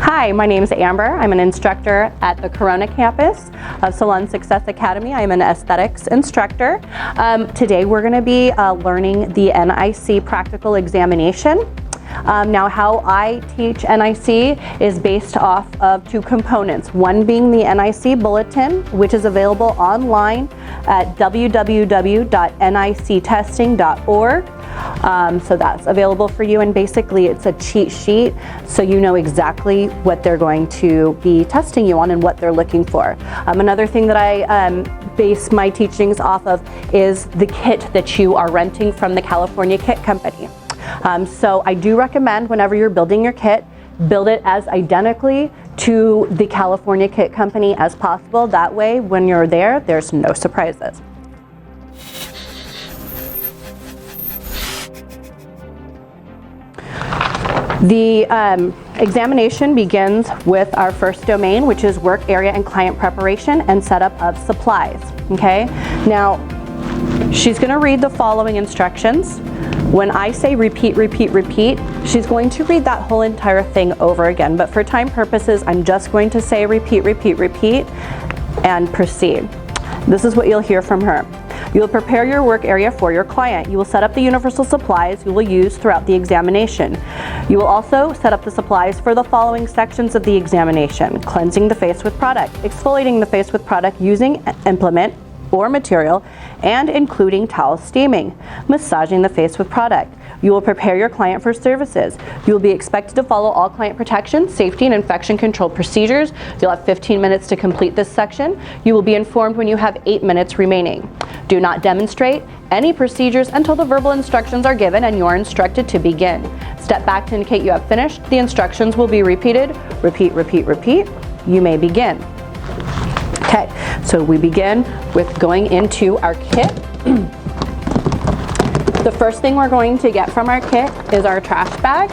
Hi, my name is Amber. I'm an instructor at the Corona campus of Salon Success Academy. I'm an aesthetics instructor. Today we're going to be learning the NIC practical examination. Now how I teach NIC is based off of two components. One being the NIC bulletin, which is available online at www.nictesting.org. So that's available for you, and basically it's a cheat sheet so you know exactly what they're going to be testing you on and what they're looking for. Another thing that I base my teachings off of is the kit that you are renting from the California Kit Company. So I do recommend whenever you're building your kit, build it as identically to the California Kit Company as possible. That way when you're there, there's no surprises. The examination begins with our first domain, which is work area and client preparation and setup of supplies. Okay, now she's going to read the following instructions. When I say repeat, repeat, repeat, she's going to read that whole entire thing over again. But for time purposes, I'm just going to say repeat, repeat, repeat, and proceed. This is what you'll hear from her. You will prepare your work area for your client. You will set up the universal supplies you will use throughout the examination. You will also set up the supplies for the following sections of the examination: cleansing the face with product, exfoliating the face with product using implement or material, and including towel steaming, massaging the face with product. You will prepare your client for services. You will be expected to follow all client protection, safety, and infection control procedures. You'll have 15 minutes to complete this section. You will be informed when you have 8 minutes remaining. Do not demonstrate any procedures until the verbal instructions are given and you are instructed to begin. Step back to indicate you have finished. The instructions will be repeated. Repeat, repeat, repeat. You may begin. Okay, so we begin with going into our kit. The first thing we're going to get from our kit is our trash bag.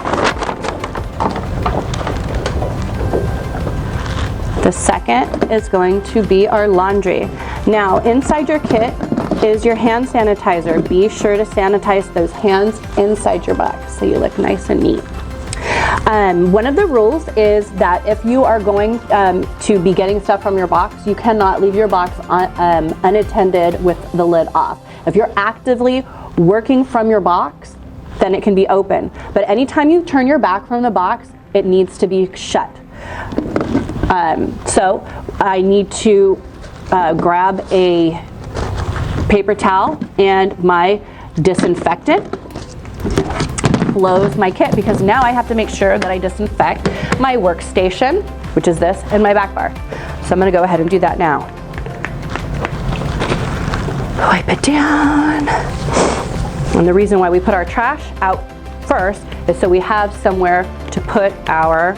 The second is going to be our laundry. Now, inside your kit is your hand sanitizer. Be sure to sanitize those hands inside your box so you look nice and neat. One of the rules is that if you are going to be getting stuff from your box, you cannot leave your box unattended with the lid off. If you're actively working from your box, then it can be open. But anytime you turn your back from the box, it needs to be shut. So I need to grab a paper towel and my disinfectant. Close my kit because now I have to make sure that I disinfect my workstation, which is this, and my back bar. So I'm going to go ahead and do that now. Wipe it down. And the reason why we put our trash out first is so we have somewhere to put our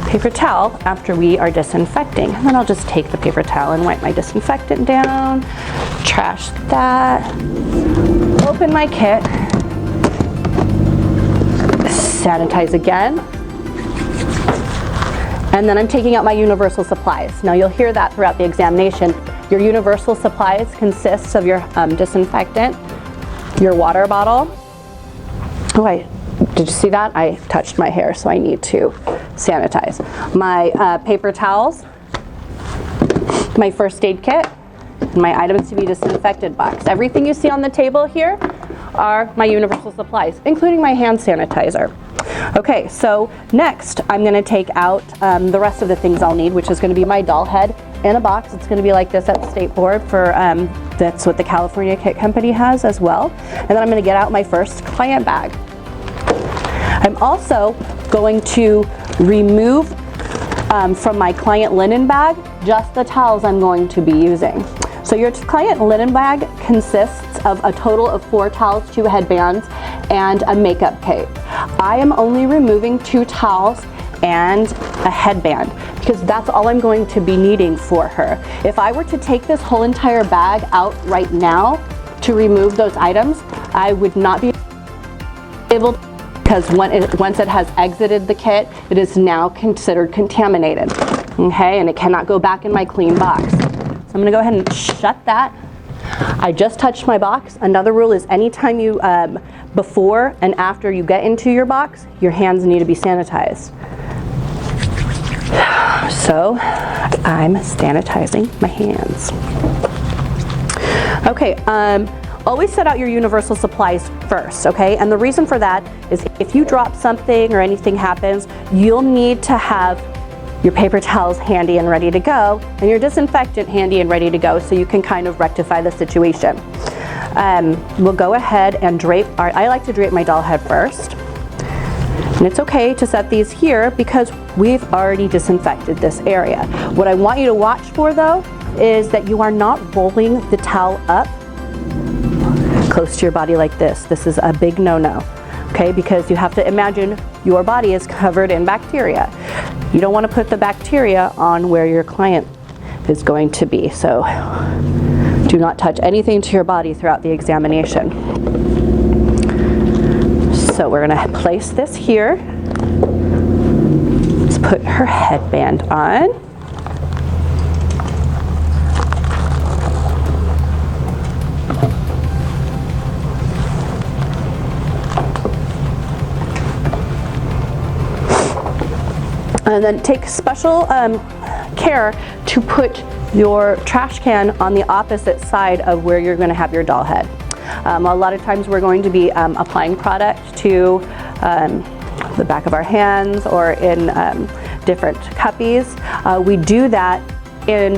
paper towel after we are disinfecting. And then I'll just take the paper towel and wipe my disinfectant down, trash that, open my kit, sanitize again, and then I'm taking out my universal supplies. Now you'll hear that throughout the examination. Your universal supplies consists of your disinfectant, your water bottle. Oh, did you see that? I touched my hair, so I need to sanitize. My paper towels, my first aid kit, and my items to be disinfected box. Everything you see on the table here are my universal supplies, including my hand sanitizer. Okay, so next I'm going to take out the rest of the things I'll need, which is going to be my doll head in a box. It's going to be like this at the State Board for that's what the California Kit Company has as well. And then I'm going to get out my first client bag. I'm also going to remove from my client linen bag just the towels I'm going to be using. So your client linen bag consists of a total of 4 towels, 2 headbands, and a makeup kit. I am only removing 2 towels and a headband because that's all I'm going to be needing for her. If I were to take this whole entire bag out right now to remove those items, I would not be able to, because once it has exited the kit, it is now considered contaminated, okay, and it cannot go back in my clean box. So I'm going to go ahead and shut that. I just touched my box. Another rule is anytime you before and after you get into your box, your hands need to be sanitized. So I'm sanitizing my hands. Okay, always set out your universal supplies first, okay? And the reason for that is if you drop something or anything happens, you'll need to have your paper towels handy and ready to go, and your disinfectant handy and ready to go, so you can kind of rectify the situation. We'll go ahead and drape I like to drape my doll head first. And it's okay to set these here because we've already disinfected this area. What I want you to watch for though is that you are not rolling the towel up close to your body like this. This is a big no-no, okay? Because you have to imagine your body is covered in bacteria. You don't want to put the bacteria on where your client is going to be. So do not touch anything to your body throughout the examination. So we're going to place this here. Let's put her headband on. And then take special care to put your trash can on the opposite side of where you're going to have your doll head. A lot of times we're going to be applying product to the back of our hands or in different cuppies. We do that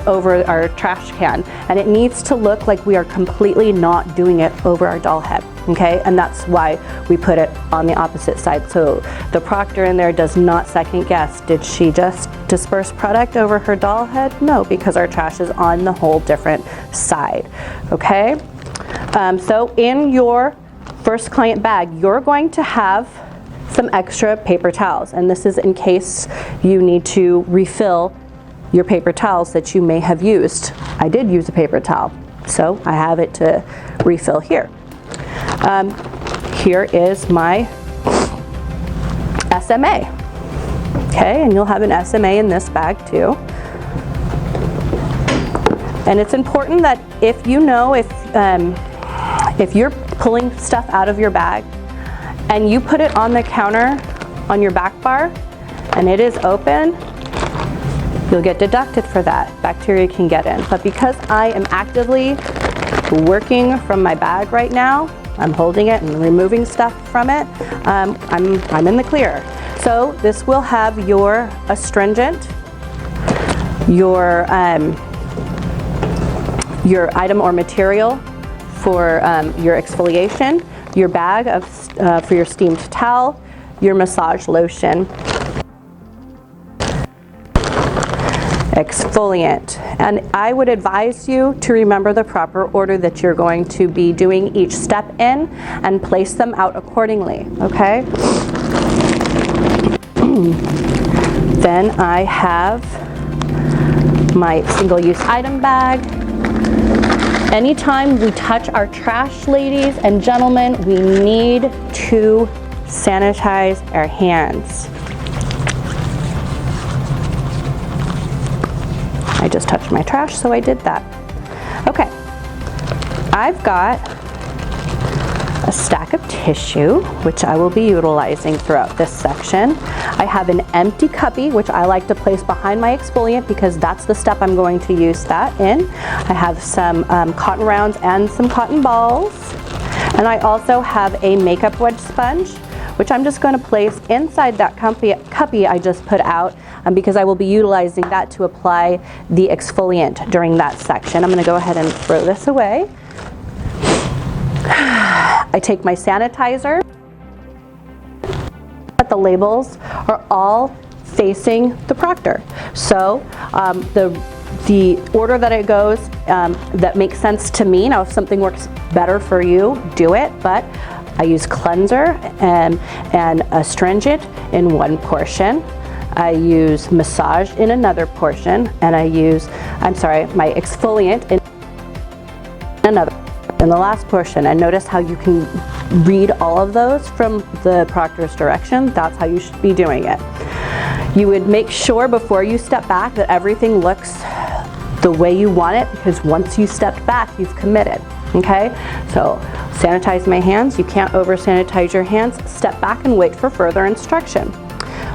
over our trash can, and it needs to look like we are completely not doing it over our doll head, okay? And that's why we put it on the opposite side, so the proctor in there does not second guess, did she just disperse product over her doll head? No, because our trash is on the whole different side, okay? So in your first client bag, you're going to have some extra paper towels, and this is in case you need to refill your paper towels that you may have used. I did use a paper towel, so I have it to refill here. Here is my SMA. Okay, and you'll have an SMA in this bag too. And it's important that if you know if you're pulling stuff out of your bag and you put it on the counter on your back bar and it is open, you'll get deducted for that. Bacteria can get in. But because I am actively working from my bag right now, I'm holding it and removing stuff from it, I'm in the clear. So this will have your astringent, your item or material for your exfoliation, your bag for your steamed towel, your massage lotion, exfoliant. And I would advise you to remember the proper order that you're going to be doing each step in and place them out accordingly, okay? Then I have my single-use item bag. Anytime we touch our trash, ladies and gentlemen, we need to sanitize our hands. I just touched my trash, so I did that. Okay, I've got a stack of tissue, which I will be utilizing throughout this section. I have an empty cuppy, which I like to place behind my exfoliant because that's the step I'm going to use that in. I have some cotton rounds and some cotton balls. And I also have a makeup wedge sponge, which I'm just going to place inside that cuppy I just put out because I will be utilizing that to apply the exfoliant during that section. I'm going to go ahead and throw this away. I take my sanitizer, but the labels are all facing the proctor. So the order that it goes, that makes sense to me. Now if something works better for you, do it, but I use cleanser and astringent in one portion. I use massage in another portion, and I use, my exfoliant in another, in the last portion. And notice how you can read all of those from the proctor's direction. That's how you should be doing it. You would make sure before you step back that everything looks the way you want it, because once you stepped back, you've committed, okay? So sanitize my hands. You can't over sanitize your hands. Step back and wait for further instruction.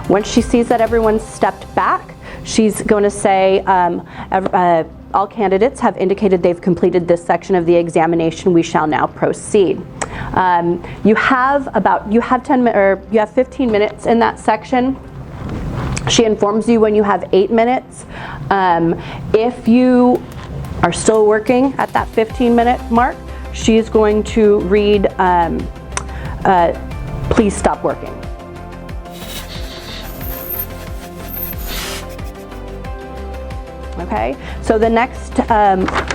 Once she sees that everyone's stepped back, she's going to say, all candidates have indicated they've completed this section of the examination. We shall now proceed. You have 15 minutes in that section. She informs you when you have 8 minutes. If you are still working at that 15-minute mark, she's going to read, please stop working. Okay, so the next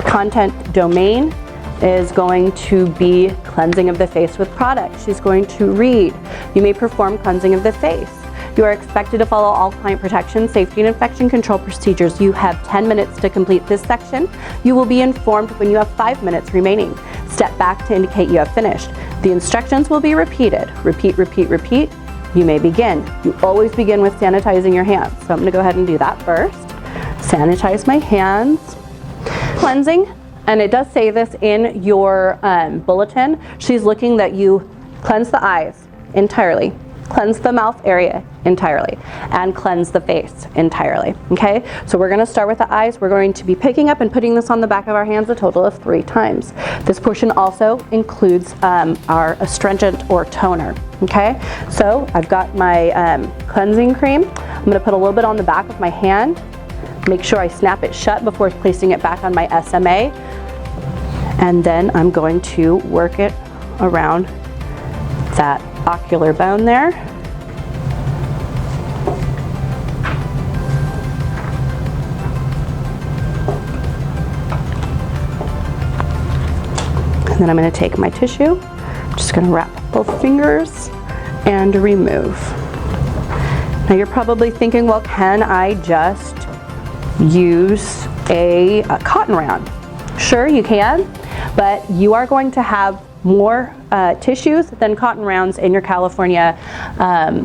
content domain is going to be cleansing of the face with product. She's going to read, you may perform cleansing of the face. You are expected to follow all client protection, safety, and infection control procedures. You have 10 minutes to complete this section. You will be informed when you have 5 minutes remaining. Step back to indicate you have finished. The instructions will be repeated. Repeat, repeat, repeat. You may begin. You always begin with sanitizing your hands. So I'm going to go ahead and do that first. Sanitize my hands. Cleansing, and it does say this in your bulletin. She's looking that you cleanse the eyes entirely, cleanse the mouth area entirely, and cleanse the face entirely, okay? So we're gonna start with the eyes. We're going to be picking up and putting this on the back of our hands a total of 3 times. This portion also includes our astringent or toner, okay? So I've got my cleansing cream. I'm gonna put a little bit on the back of my hand. Make sure I snap it shut before placing it back on my SMA. And then I'm going to work it around that ocular bone there. And then I'm going to take my tissue, I'm just going to wrap both fingers and remove. Now you're probably thinking, well, can I just use a cotton round? Sure, you can, but you are going to have more tissues than cotton rounds in your California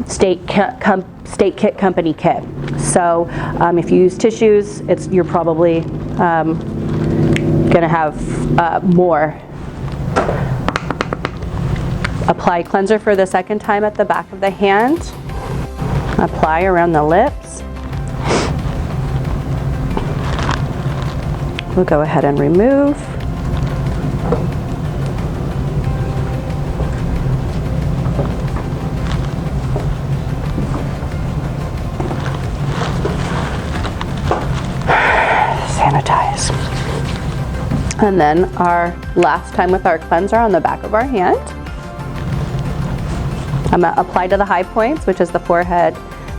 state kit company kit. So if you use tissues, you're probably gonna have more. Apply cleanser for the second time at the back of the hand. Apply around the lips. We'll go ahead and remove. Sanitize. And then our last time with our cleanser on the back of our hand. I'm going to apply to the high points, which is the forehead,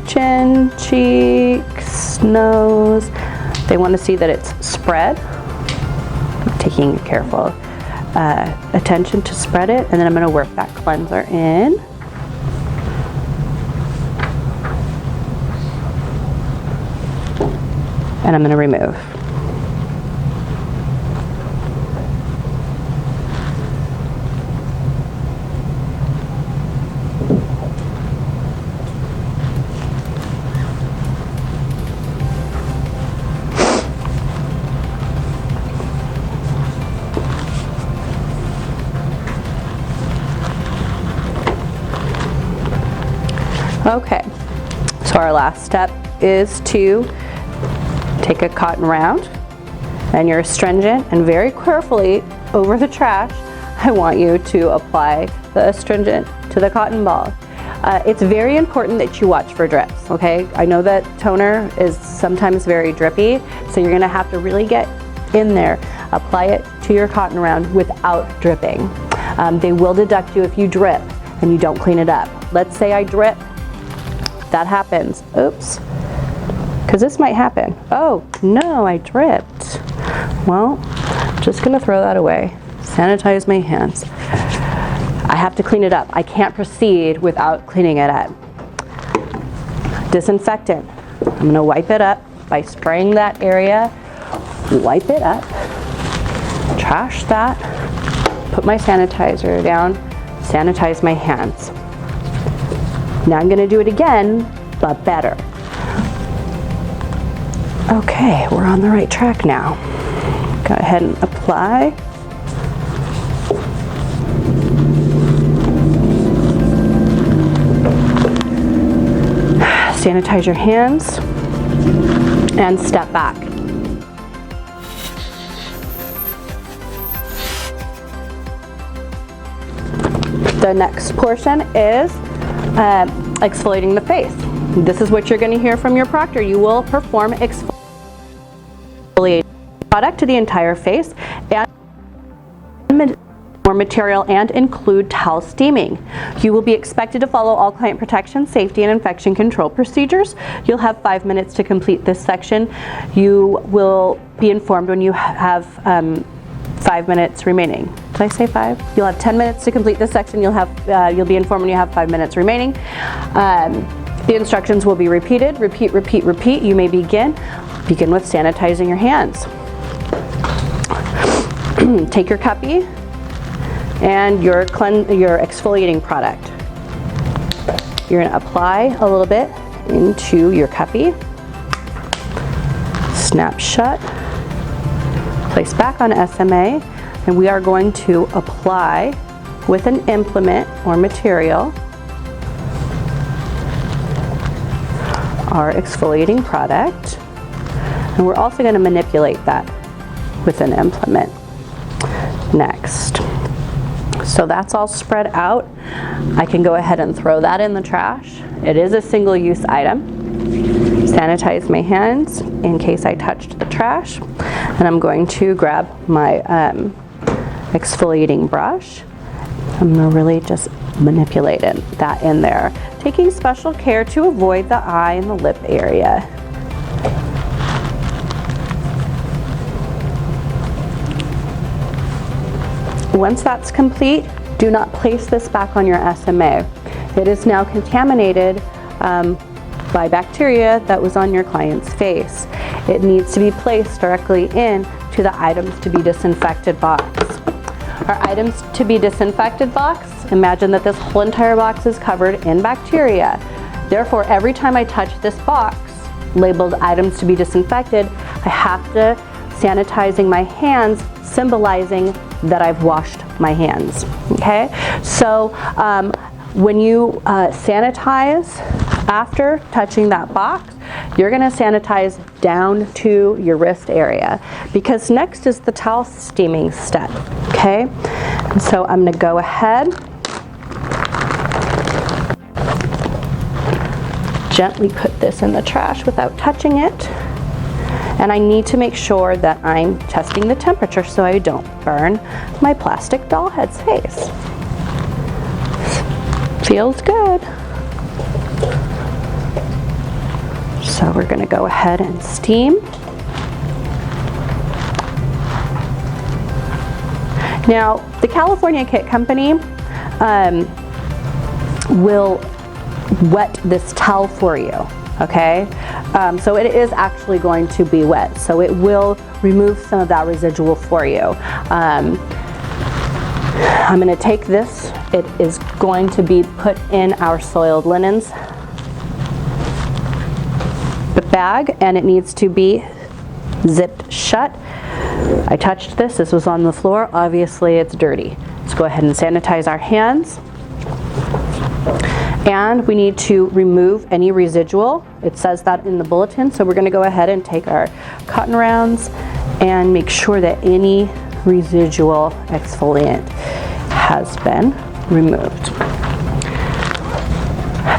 chin, cheeks, nose. They want to see that it's spread. I'm taking careful attention to spread it, and then I'm going to work that cleanser in. And I'm going to remove. Okay, so our last step is to take a cotton round and your astringent, and very carefully over the trash, I want you to apply the astringent to the cotton ball. It's very important that you watch for drips, okay? I know that toner is sometimes very drippy, so you're gonna have to really get in there. Apply it to your cotton round without dripping. They will deduct you if you drip and you don't clean it up. Let's say I drip. That happens. Oops. Because this might happen. Oh, no, I dripped. Well, I'm just going to throw that away. Sanitize my hands. I have to clean it up. I can't proceed without cleaning it up. Disinfectant. I'm going to wipe it up by spraying that area. Wipe it up. Trash that. Put my sanitizer down. Sanitize my hands. Now I'm going to do it again, but better. Okay, we're on the right track now. Go ahead and apply. Sanitize your hands and step back. The next portion is exfoliating the face. This is what you're going to hear from your proctor. You will perform exfoliating product to the entire face and more material and include towel steaming. You will be expected to follow all client protection, safety, and infection control procedures. You'll have 5 minutes to complete this section. You will be informed when you have 5 minutes remaining. Did I say 5? You'll have 10 minutes to complete this section. You'll be informed when you have 5 minutes remaining. The instructions will be repeated. Repeat, repeat, repeat. You may begin. Begin with sanitizing your hands. Take your cuppy and your exfoliating product. You're going to apply a little bit into your cuppy. Snap shut. Place back on SMA, and we are going to apply with an implement or material our exfoliating product, and we're also going to manipulate that with an implement next. So that's all spread out. I can go ahead and throw that in the trash. It is a single-use item. Sanitize my hands in case I touched the trash, and I'm going to grab my exfoliating brush. I'm going to really just manipulate that in there, taking special care to avoid the eye and the lip area. Once that's complete, do not place this back on your SMA. It is now contaminated by bacteria that was on your client's face. It needs to be placed directly into the items to be disinfected box. Our items to be disinfected box, imagine that this whole entire box is covered in bacteria. Therefore, every time I touch this box labeled items to be disinfected, I have to sanitizing my hands, symbolizing that I've washed my hands. Okay, so when you sanitize after touching that box, you're going to sanitize down to your wrist area, because next is the towel steaming step. Okay, and so I'm going to go ahead, gently put this in the trash without touching it, and I need to make sure that I'm testing the temperature so I don't burn my plastic doll head's face. Feels good. So we're going to go ahead and steam. Now, the California Kit Company will wet this towel for you, okay? So it is actually going to be wet, so it will remove some of that residual for you. I'm going to take this. It is going to be put in our soiled linens bag, and it needs to be zipped shut. I touched this. This was on the floor. Obviously, it's dirty. Let's go ahead and sanitize our hands. And we need to remove any residual. It says that in the bulletin, so we're going to go ahead and take our cotton rounds and make sure that any residual exfoliant has been removed.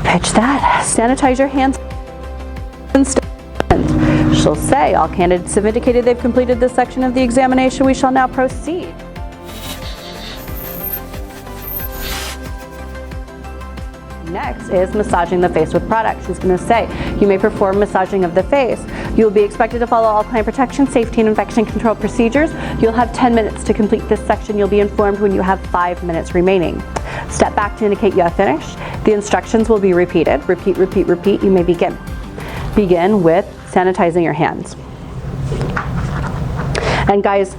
Pitch that. Sanitize your hands. She'll say, all candidates have indicated they've completed this section of the examination. We shall now proceed. Next is massaging the face with product. She's going to say, you may perform massaging of the face. You will be expected to follow all client protection, safety, and infection control procedures. You'll have 10 minutes to complete this section. You'll be informed when you have 5 minutes remaining. Step back to indicate you have finished. The instructions will be repeated. Repeat, repeat, repeat. You may begin. Begin with sanitizing your hands. And guys,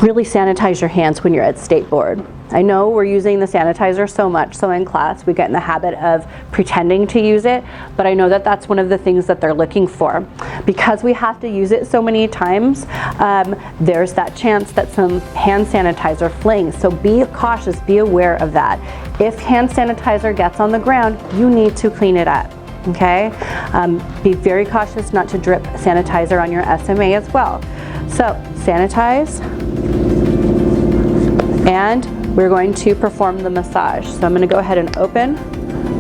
really sanitize your hands when you're at state board. I know we're using the sanitizer so much, so in class we get in the habit of pretending to use it, but I know that that's one of the things that they're looking for. Because we have to use it so many times, there's that chance that some hand sanitizer flings, so be cautious, be aware of that. If hand sanitizer gets on the ground, you need to clean it up. Okay? Be very cautious not to drip sanitizer on your SMA as well. So sanitize, and we're going to perform the massage. So I'm going to go ahead and open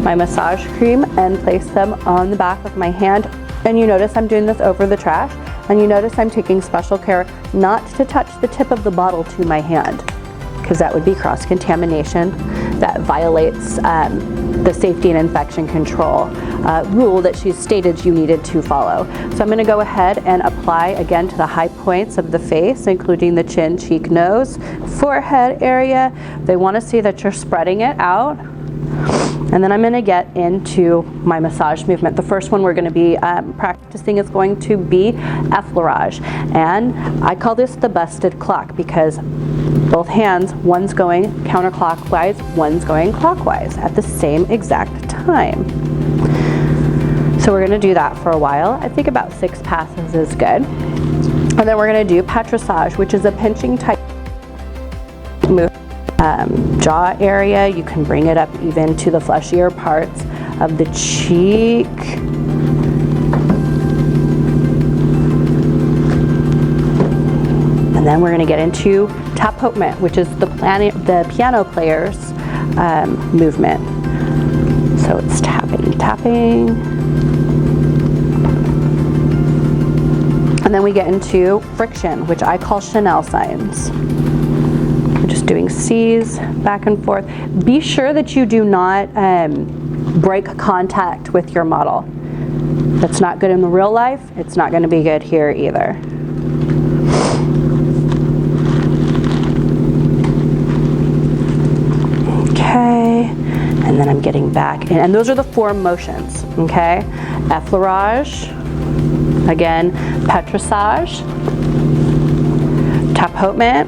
my massage cream and place them on the back of my hand. And you notice I'm doing this over the trash, and you notice I'm taking special care not to touch the tip of the bottle to my hand, because that would be cross-contamination. That violates the safety and infection control rule that she's stated you needed to follow. So I'm going to go ahead and apply again to the high points of the face, including the chin, cheek, nose, forehead area. They want to see that you're spreading it out. And then I'm going to get into my massage movement. The first one we're going to be practicing is going to be effleurage. And I call this the busted clock because both hands, one's going counterclockwise, one's going clockwise at the same exact time. So we're going to do that for a while. I think about 6 passes is good. And then we're going to do petrissage, which is a pinching type move. Jaw area, you can bring it up even to the fleshier parts of the cheek. And then we're going to get into tapotement, which is the piano player's movement. So it's tapping, tapping. And then we get into friction, which I call Chanel signs. We're just doing C's back and forth. Be sure that you do not break contact with your model. That's not good in the real life. It's not going to be good here either. Okay, and then I'm getting back in. And those are the 4 motions, okay? Effleurage, again, petrissage, tapotement,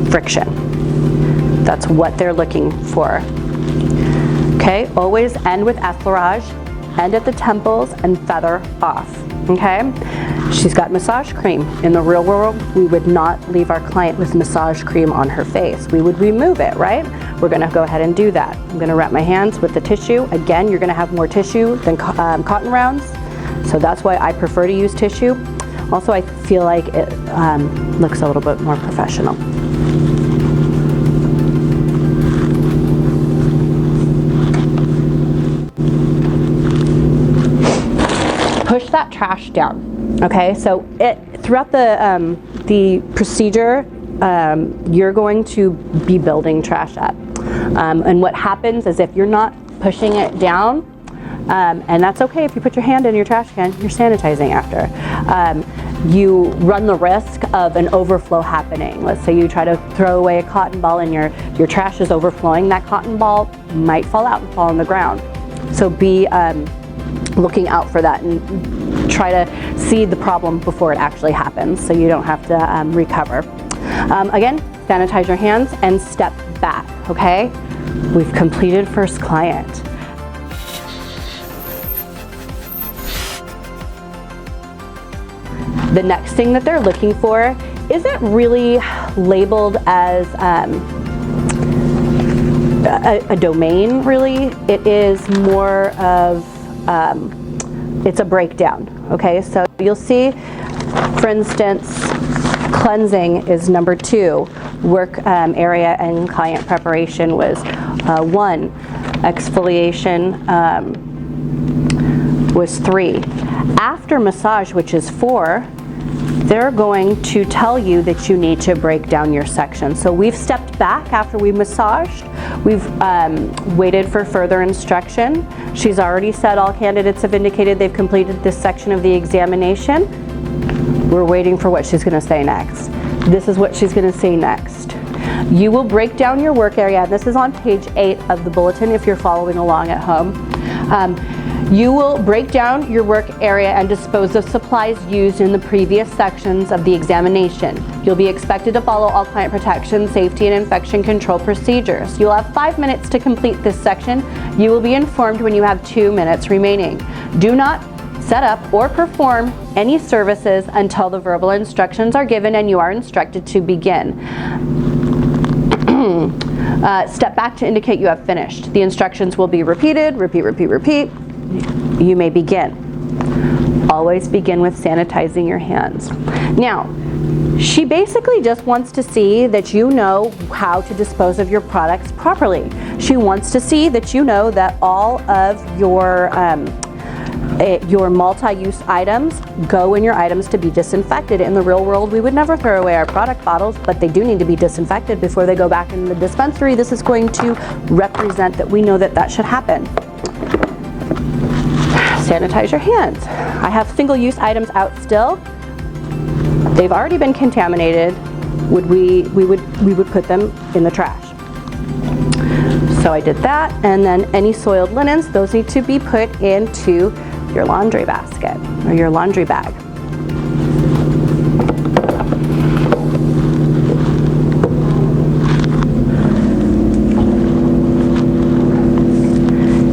friction. That's what they're looking for. Okay, always end with effleurage, end at the temples, and feather off. Okay, she's got massage cream. In the real world, we would not leave our client with massage cream on her face. We would remove it, right? We're going to go ahead and do that. I'm going to wrap my hands with the tissue. Again, you're going to have more tissue than cotton rounds, so that's why I prefer to use tissue. Also, I feel like it looks a little bit more professional. Push that trash down. Okay, so throughout the procedure, you're going to be building trash up. And what happens is if you're not pushing it down, and that's okay if you put your hand in your trash can, you're sanitizing after. You run the risk of an overflow happening. Let's say you try to throw away a cotton ball and your trash is overflowing. That cotton ball might fall out and fall on the ground. So be looking out for that and try to see the problem before it actually happens so you don't have to recover. Again, sanitize your hands and step back, okay? We've completed first client. The next thing that they're looking for isn't really labeled as a domain, really. It is more of, it's a breakdown, okay? So you'll see, for instance, cleansing is number 2, work area and client preparation was 1, exfoliation was 3. After massage, which is 4, they're going to tell you that you need to break down your section. So we've stepped back after we massaged. We've waited for further instruction. She's already said all candidates have indicated they've completed this section of the examination. We're waiting for what she's going to say next. This is what she's going to say next. You will break down your work area, and this is on page 8 of the bulletin if you're following along at home. You will break down your work area and dispose of supplies used in the previous sections of the examination. You'll be expected to follow all client protection, safety, and infection control procedures. You'll have 5 minutes to complete this section. You will be informed when you have 2 minutes remaining. Do not set up or perform any services until the verbal instructions are given and you are instructed to begin. Step back to indicate you have finished. The instructions will be repeated, repeat, repeat, repeat. You may begin. Always begin with sanitizing your hands. Now, she basically just wants to see that you know how to dispose of your products properly. She wants to see that you know that all of your multi-use items go in your items to be disinfected. In the real world, we would never throw away our product bottles, but they do need to be disinfected before they go back in the dispensary. This is going to represent that we know that that should happen. Sanitize your hands. I have single-use items out still. They've already been contaminated. We would put them in the trash. So I did that, and then any soiled linens, those need to be put into your laundry basket or your laundry bag.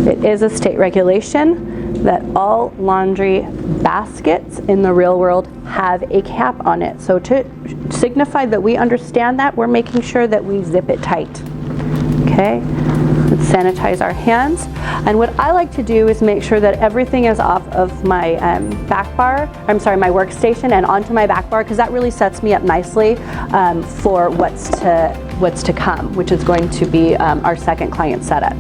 It is a state regulation that all laundry baskets in the real world have a cap on it. So to signify that we understand that, we're making sure that we zip it tight. Okay, let's sanitize our hands. And what I like to do is make sure that everything is off of my my workstation and onto my back bar, because that really sets me up nicely for what's to come, which is going to be our second client setup.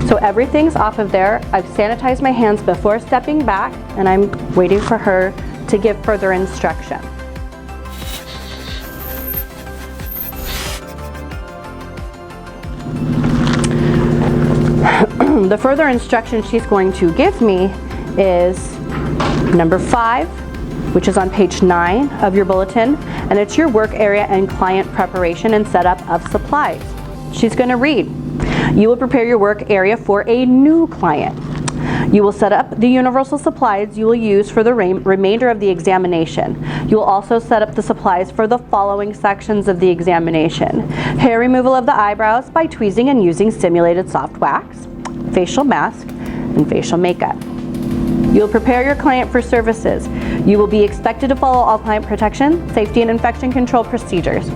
So everything's off of there. I've sanitized my hands before stepping back, and I'm waiting for her to give further instruction. The further instruction she's going to give me is number 5, which is on page 9 of your bulletin, and it's your work area and client preparation and setup of supplies. She's going to read. You will prepare your work area for a new client. You will set up the universal supplies you will use for the remainder of the examination. You will also set up the supplies for the following sections of the examination: hair removal of the eyebrows by tweezing and using simulated soft wax, facial mask, and facial makeup. You will prepare your client for services. You will be expected to follow all client protection, safety, and infection control procedures.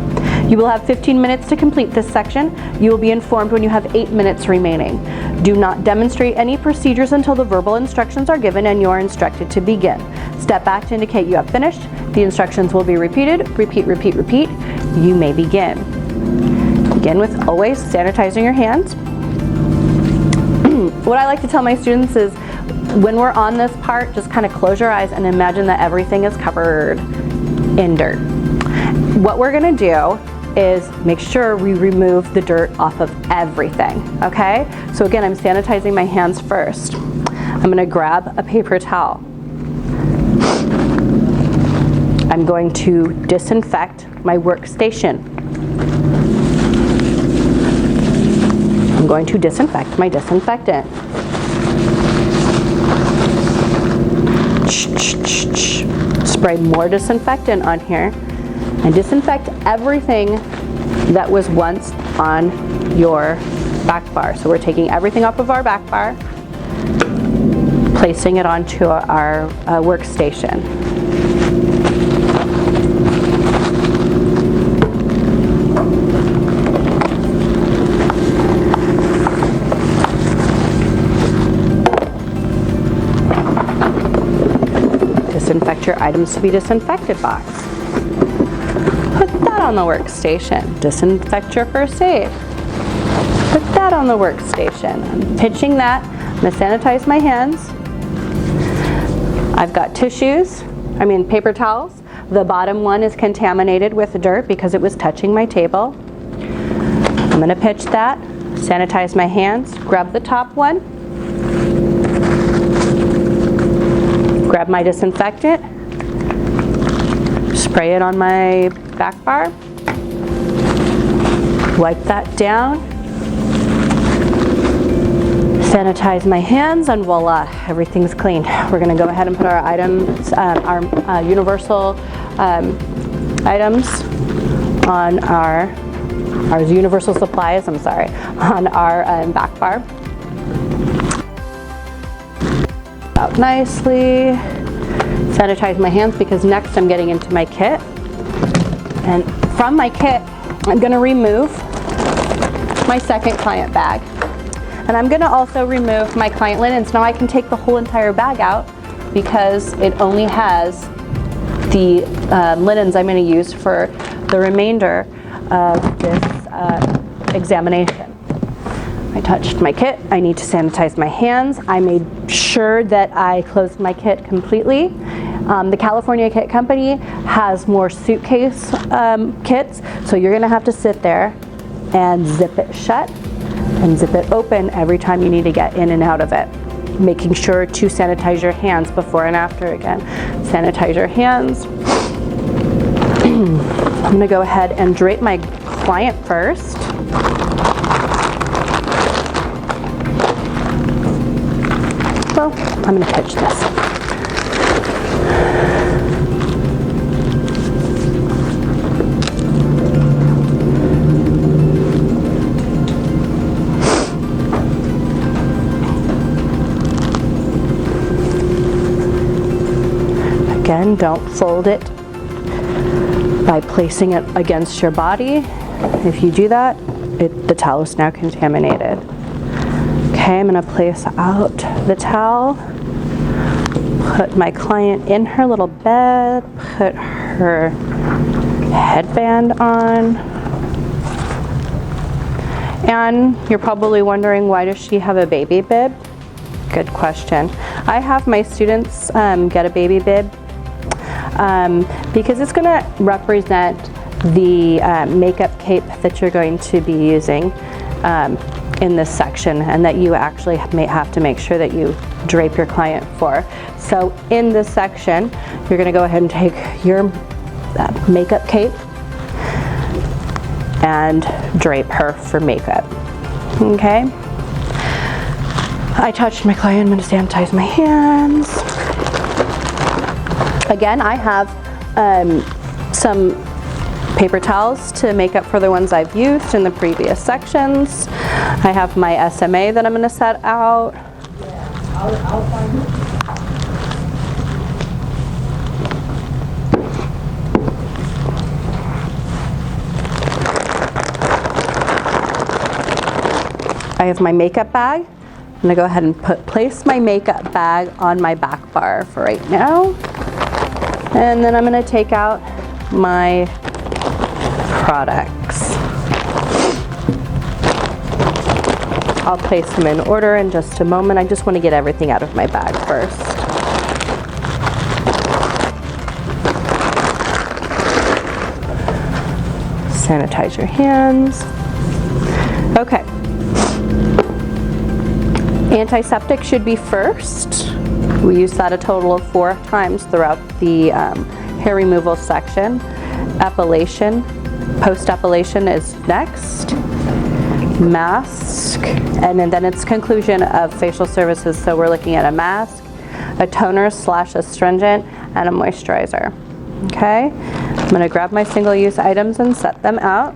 You will have 15 minutes to complete this section. You will be informed when you have 8 minutes remaining. Do not demonstrate any procedures until the verbal instructions are given and you are instructed to begin. Step back to indicate you have finished. The instructions will be repeated. Repeat, repeat, repeat. You may begin. Begin with always sanitizing your hands. What I like to tell my students is, when we're on this part, just kind of close your eyes and imagine that everything is covered in dirt. What we're going to do is make sure we remove the dirt off of everything, okay? So again, I'm sanitizing my hands first. I'm going to grab a paper towel. I'm going to disinfect my workstation. I'm going to disinfect my disinfectant. Spray more disinfectant on here and disinfect everything that was once on your back bar. So we're taking everything off of our back bar, placing it onto our workstation. Disinfect your items to be disinfected box. Put that on the workstation. Disinfect your first aid. Put that on the workstation. I'm pinching that. I'm going to sanitize my hands. I've got paper towels. The bottom one is contaminated with dirt because it was touching my table. I'm going to pinch that, sanitize my hands, grab the top one, grab my disinfectant, spray it on my back bar, wipe that down, Sanitize my hands, and voila, everything's clean. We're gonna go ahead and put our items, our universal items on our universal supplies, I'm sorry, on our back bar. Out nicely. Sanitize my hands because next I'm getting into my kit. And from my kit, I'm gonna remove my second client bag. And I'm gonna also remove my client linens. Now I can take the whole entire bag out because it only has the linens I'm gonna use for the remainder of this examination. I touched my kit. I need to sanitize my hands. I made sure that I closed my kit completely. The California Kit Company has more suitcase kits, so you're gonna have to sit there and zip it shut and zip it open every time you need to get in and out of it. Making sure to sanitize your hands before and after again. Sanitize your hands. I'm gonna go ahead and drape my client first. Well, I'm gonna pitch this. Again, don't fold it by placing it against your body. If you do that, the towel is now contaminated. Okay, I'm gonna place out the towel, put my client in her little bed, put her headband on. And you're probably wondering, why does she have a baby bib? Good question. I have my students get a baby bib because it's gonna represent the makeup cape that you're going to be using in this section, and that you actually may have to make sure that you drape your client for. So in this section, you're gonna go ahead and take your makeup cape and drape her for makeup, okay? I touched my client, I'm gonna sanitize my hands. Again, I have some paper towels to make up for the ones I've used in the previous sections. I have my SMA that I'm gonna set out. I'll find it. I have my makeup bag. I'm gonna go ahead and place my makeup bag on my back bar for right now. And then I'm gonna take out my products. I'll place them in order in just a moment. I just want to get everything out of my bag first. Sanitize your hands. Okay. Antiseptic should be first. We use that a total of 4 times throughout the hair removal section. Epilation, post-epilation is next. Mask, and then it's conclusion of facial services. So we're looking at a mask, a toner / astringent, and a moisturizer. Okay, I'm gonna grab my single-use items and set them out.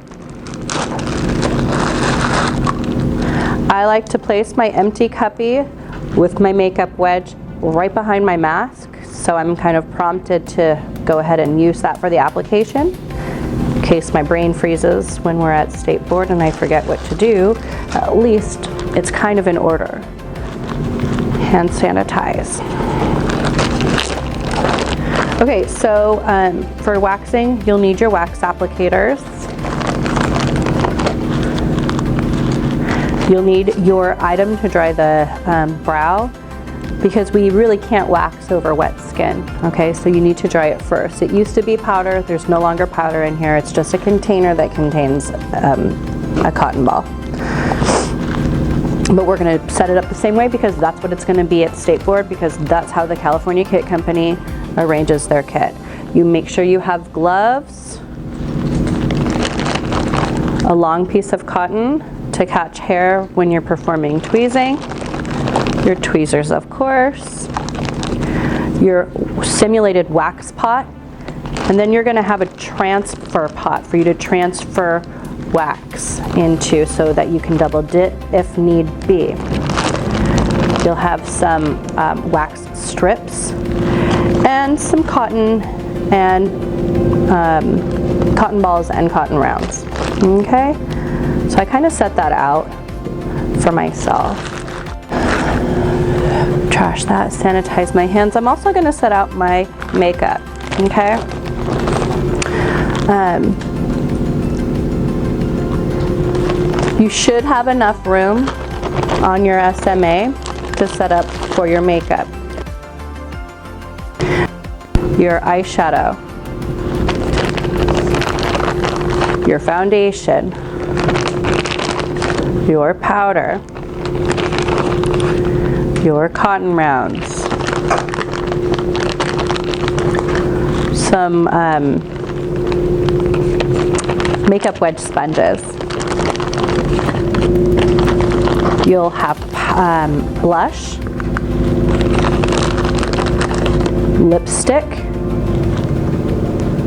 I like to place my empty cuppy with my makeup wedge right behind my mask, so I'm kind of prompted to go ahead and use that for the application. In case my brain freezes when we're at state board and I forget what to do, at least it's kind of in order. Hand sanitize. Okay, so for waxing, you'll need your wax applicators. You'll need your item to dry the brow, because we really can't wax over wet skin, okay? So you need to dry it first. It used to be powder, there's no longer powder in here. It's just a container that contains a cotton ball. But we're gonna set it up the same way because that's what it's gonna be at State Board, because that's how the California Kit Company arranges their kit. You make sure you have gloves, a long piece of cotton to catch hair when you're performing tweezing, your tweezers, of course, your simulated wax pot, and then you're going to have a transfer pot for you to transfer wax into so that you can double dip if need be. You'll have some wax strips and some cotton and cotton balls and cotton rounds. Okay, so I kind of set that out for myself. Trash that, sanitize my hands. I'm also going to set out my makeup. Okay. You should have enough room on your SMA to set up for your makeup. Your eyeshadow, your foundation, your powder, your cotton rounds, some makeup wedge sponges. You'll have blush, lipstick,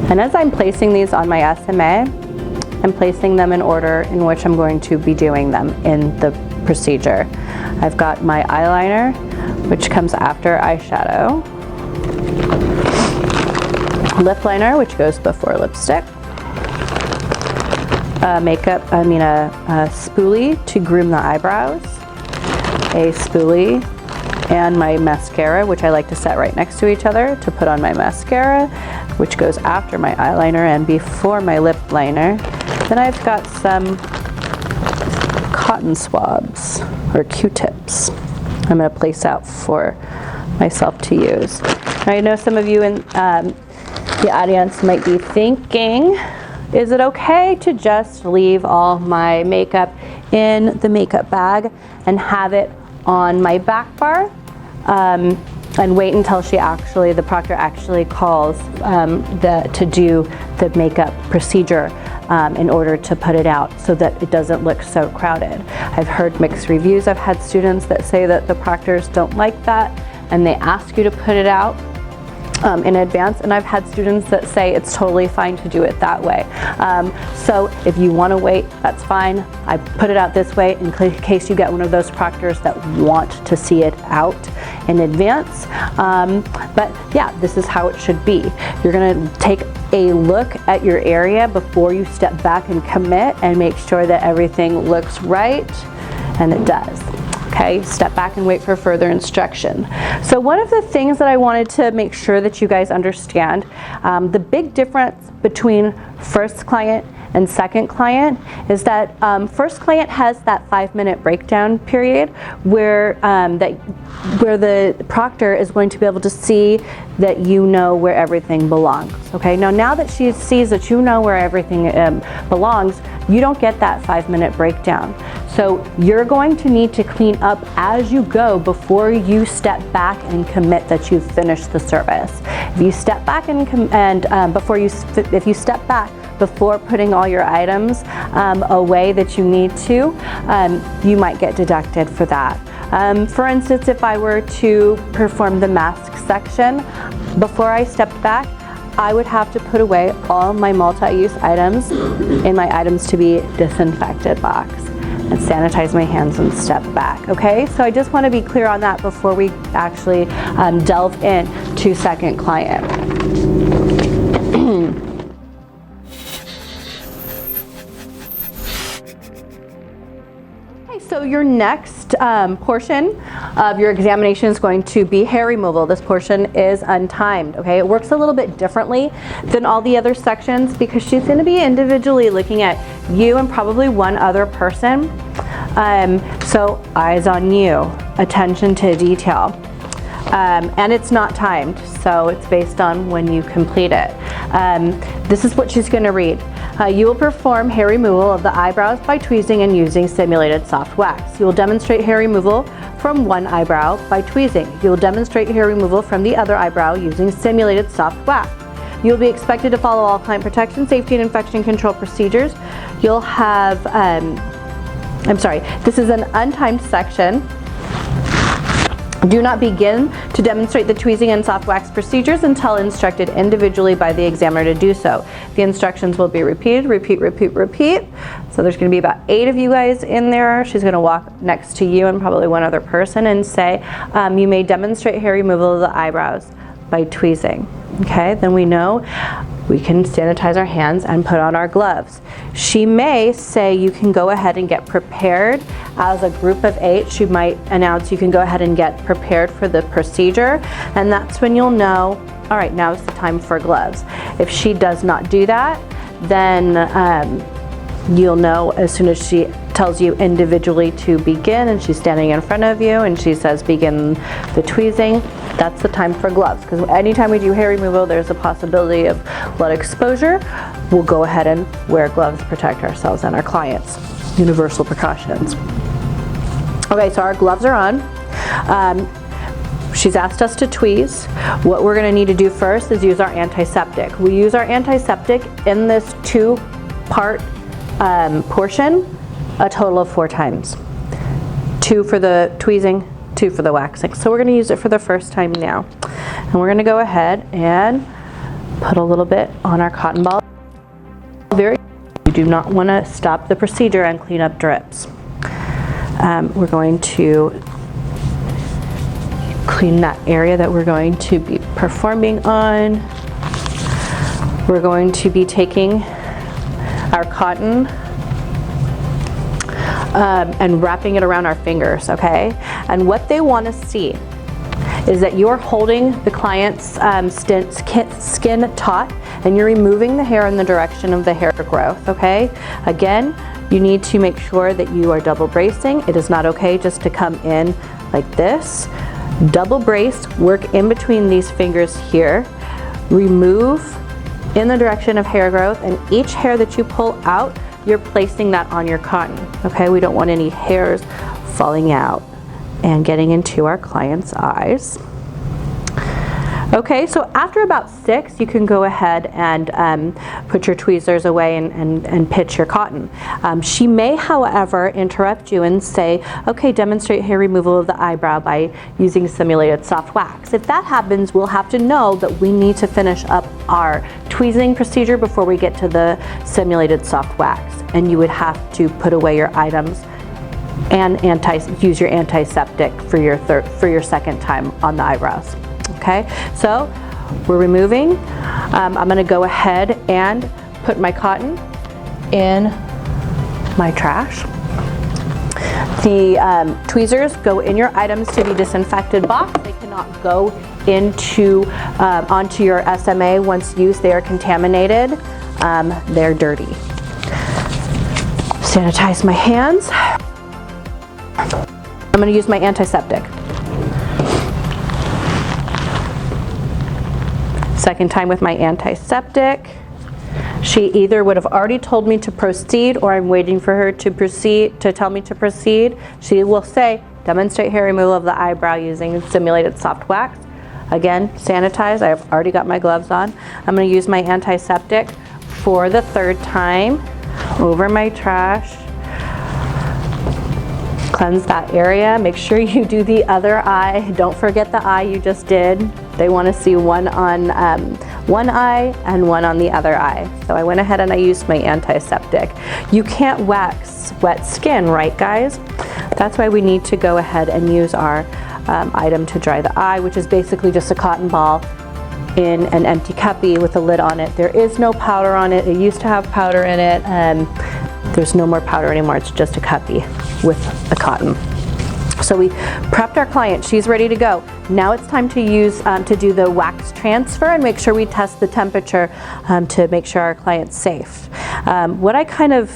and as I'm placing these on my SMA, I'm placing them in order in which I'm going to be doing them in the procedure. I've got my eyeliner, which comes after eyeshadow, lip liner, which goes before lipstick, a spoolie to groom the eyebrows, a spoolie, and my mascara, which I like to set right next to each other to put on my mascara, which goes after my eyeliner and before my lip liner. Then I've got some cotton swabs or Q-tips I'm going to place out for myself to use. Now, I know some of you in the audience might be thinking, is it okay to just leave all my makeup in the makeup bag and have it on my back bar and wait until the proctor actually calls to do the makeup procedure in order to put it out so that it doesn't look so crowded? I've heard mixed reviews. I've had students that say that the proctors don't like that and they ask you to put it out in advance, and I've had students that say it's totally fine to do it that way. So if you want to wait, that's fine. I put it out this way in case you get one of those proctors that want to see it out in advance. But yeah, this is how it should be. You're going to take a look at your area before you step back and commit and make sure that everything looks right, and it does. Okay, step back and wait for further instruction. So one of the things that I wanted to make sure that you guys understand, the big difference between first client and second client is that first client has that 5-minute breakdown period where the proctor is going to be able to see that you know where everything belongs. Okay, now that she sees that you know where everything belongs, you don't get that 5-minute breakdown. So you're going to need to clean up as you go before you step back and commit that you've finished the service. If you step back if you step back before putting all your items away that you need to, you might get deducted for that. For instance, if I were to perform the mask section, before I stepped back, I would have to put away all my multi-use items in my items to be disinfected box and sanitize my hands and step back. Okay, so I just want to be clear on that before we actually delve in to second client. So your next portion of your examination is going to be hair removal. This portion is untimed, okay? It works a little bit differently than all the other sections because she's going to be individually looking at you and probably one other person. So eyes on you, attention to detail. And it's not timed, so it's based on when you complete it. This is what she's going to read. You will perform hair removal of the eyebrows by tweezing and using simulated soft wax. You will demonstrate hair removal from one eyebrow by tweezing. You will demonstrate hair removal from the other eyebrow using simulated soft wax. You will be expected to follow all client protection, safety, and infection control procedures. You'll have, this is an untimed section. Do not begin to demonstrate the tweezing and soft wax procedures until instructed individually by the examiner to do so. The instructions will be repeated, repeat. So there's going to be about 8 of you guys in there. She's going to walk next to you and probably one other person and say, you may demonstrate hair removal of the eyebrows by tweezing. Okay, then we know we can sanitize our hands and put on our gloves. She may say you can go ahead and get prepared as a group of 8. She might announce you can go ahead and get prepared for the procedure, and that's when you'll know, all right, now is the time for gloves. If she does not do that, then you'll know as soon as she tells you individually to begin, and she's standing in front of you and she says begin the tweezing. That's the time for gloves, because anytime we do hair removal there's a possibility of blood exposure. We'll go ahead and wear gloves to protect ourselves and our clients. Universal precautions. Okay, so our gloves are on. She's asked us to tweeze. What we're going to need to do first is use our antiseptic. We use our antiseptic in this 2-part portion a total of 4 times. 2 for the tweezing, 2 for the waxing. So we're going to use it for the first time now. And we're going to go ahead and put a little bit on our cotton ball. You do not want to stop the procedure and clean up drips. We're going to clean that area that we're going to be performing on. We're going to be taking our cotton and wrapping it around our fingers, okay? And what they want to see is that you're holding the client's skin taut and you're removing the hair in the direction of the hair growth, okay? Again, you need to make sure that you are double bracing. It is not okay just to come in like this. Double brace, work in between these fingers here, remove in the direction of hair growth, and each hair that you pull out, you're placing that on your cotton, okay? We don't want any hairs falling out and getting into our client's eyes. Okay, so after about 6, you can go ahead and put your tweezers away and pitch your cotton. She may, however, interrupt you and say, okay, demonstrate hair removal of the eyebrow by using simulated soft wax. If that happens, we'll have to know that we need to finish up our tweezing procedure before we get to the simulated soft wax. And you would have to put away your items and use your antiseptic for your second time on the eyebrows. Okay, so we're removing. I'm going to go ahead and put my cotton in my trash. The tweezers go in your items to be disinfected box. They cannot go into onto your SMA once used. They are contaminated. They're dirty. Sanitize my hands. I'm going to use my antiseptic. Second time with my antiseptic. She either would have already told me to proceed, or I'm waiting for her to proceed, to tell me to proceed. She will say, demonstrate hair removal of the eyebrow using simulated soft wax. Again, sanitize. I've already got my gloves on. I'm going to use my antiseptic for the 3rd time over my trash. Cleanse that area. Make sure you do the other eye. Don't forget the eye you just did. They want to see one on one eye and one on the other eye. So I went ahead and I used my antiseptic. You can't wax wet skin, right guys? That's why we need to go ahead and use our item to dry the eye, which is basically just a cotton ball in an empty cuppy with a lid on it. There is no powder on it. It used to have powder in it. There's no more powder anymore. It's just a cuppy with a cotton. So we prepped our client. She's ready to go. Now it's time to use to do the wax transfer and make sure we test the temperature to make sure our client's safe. What I kind of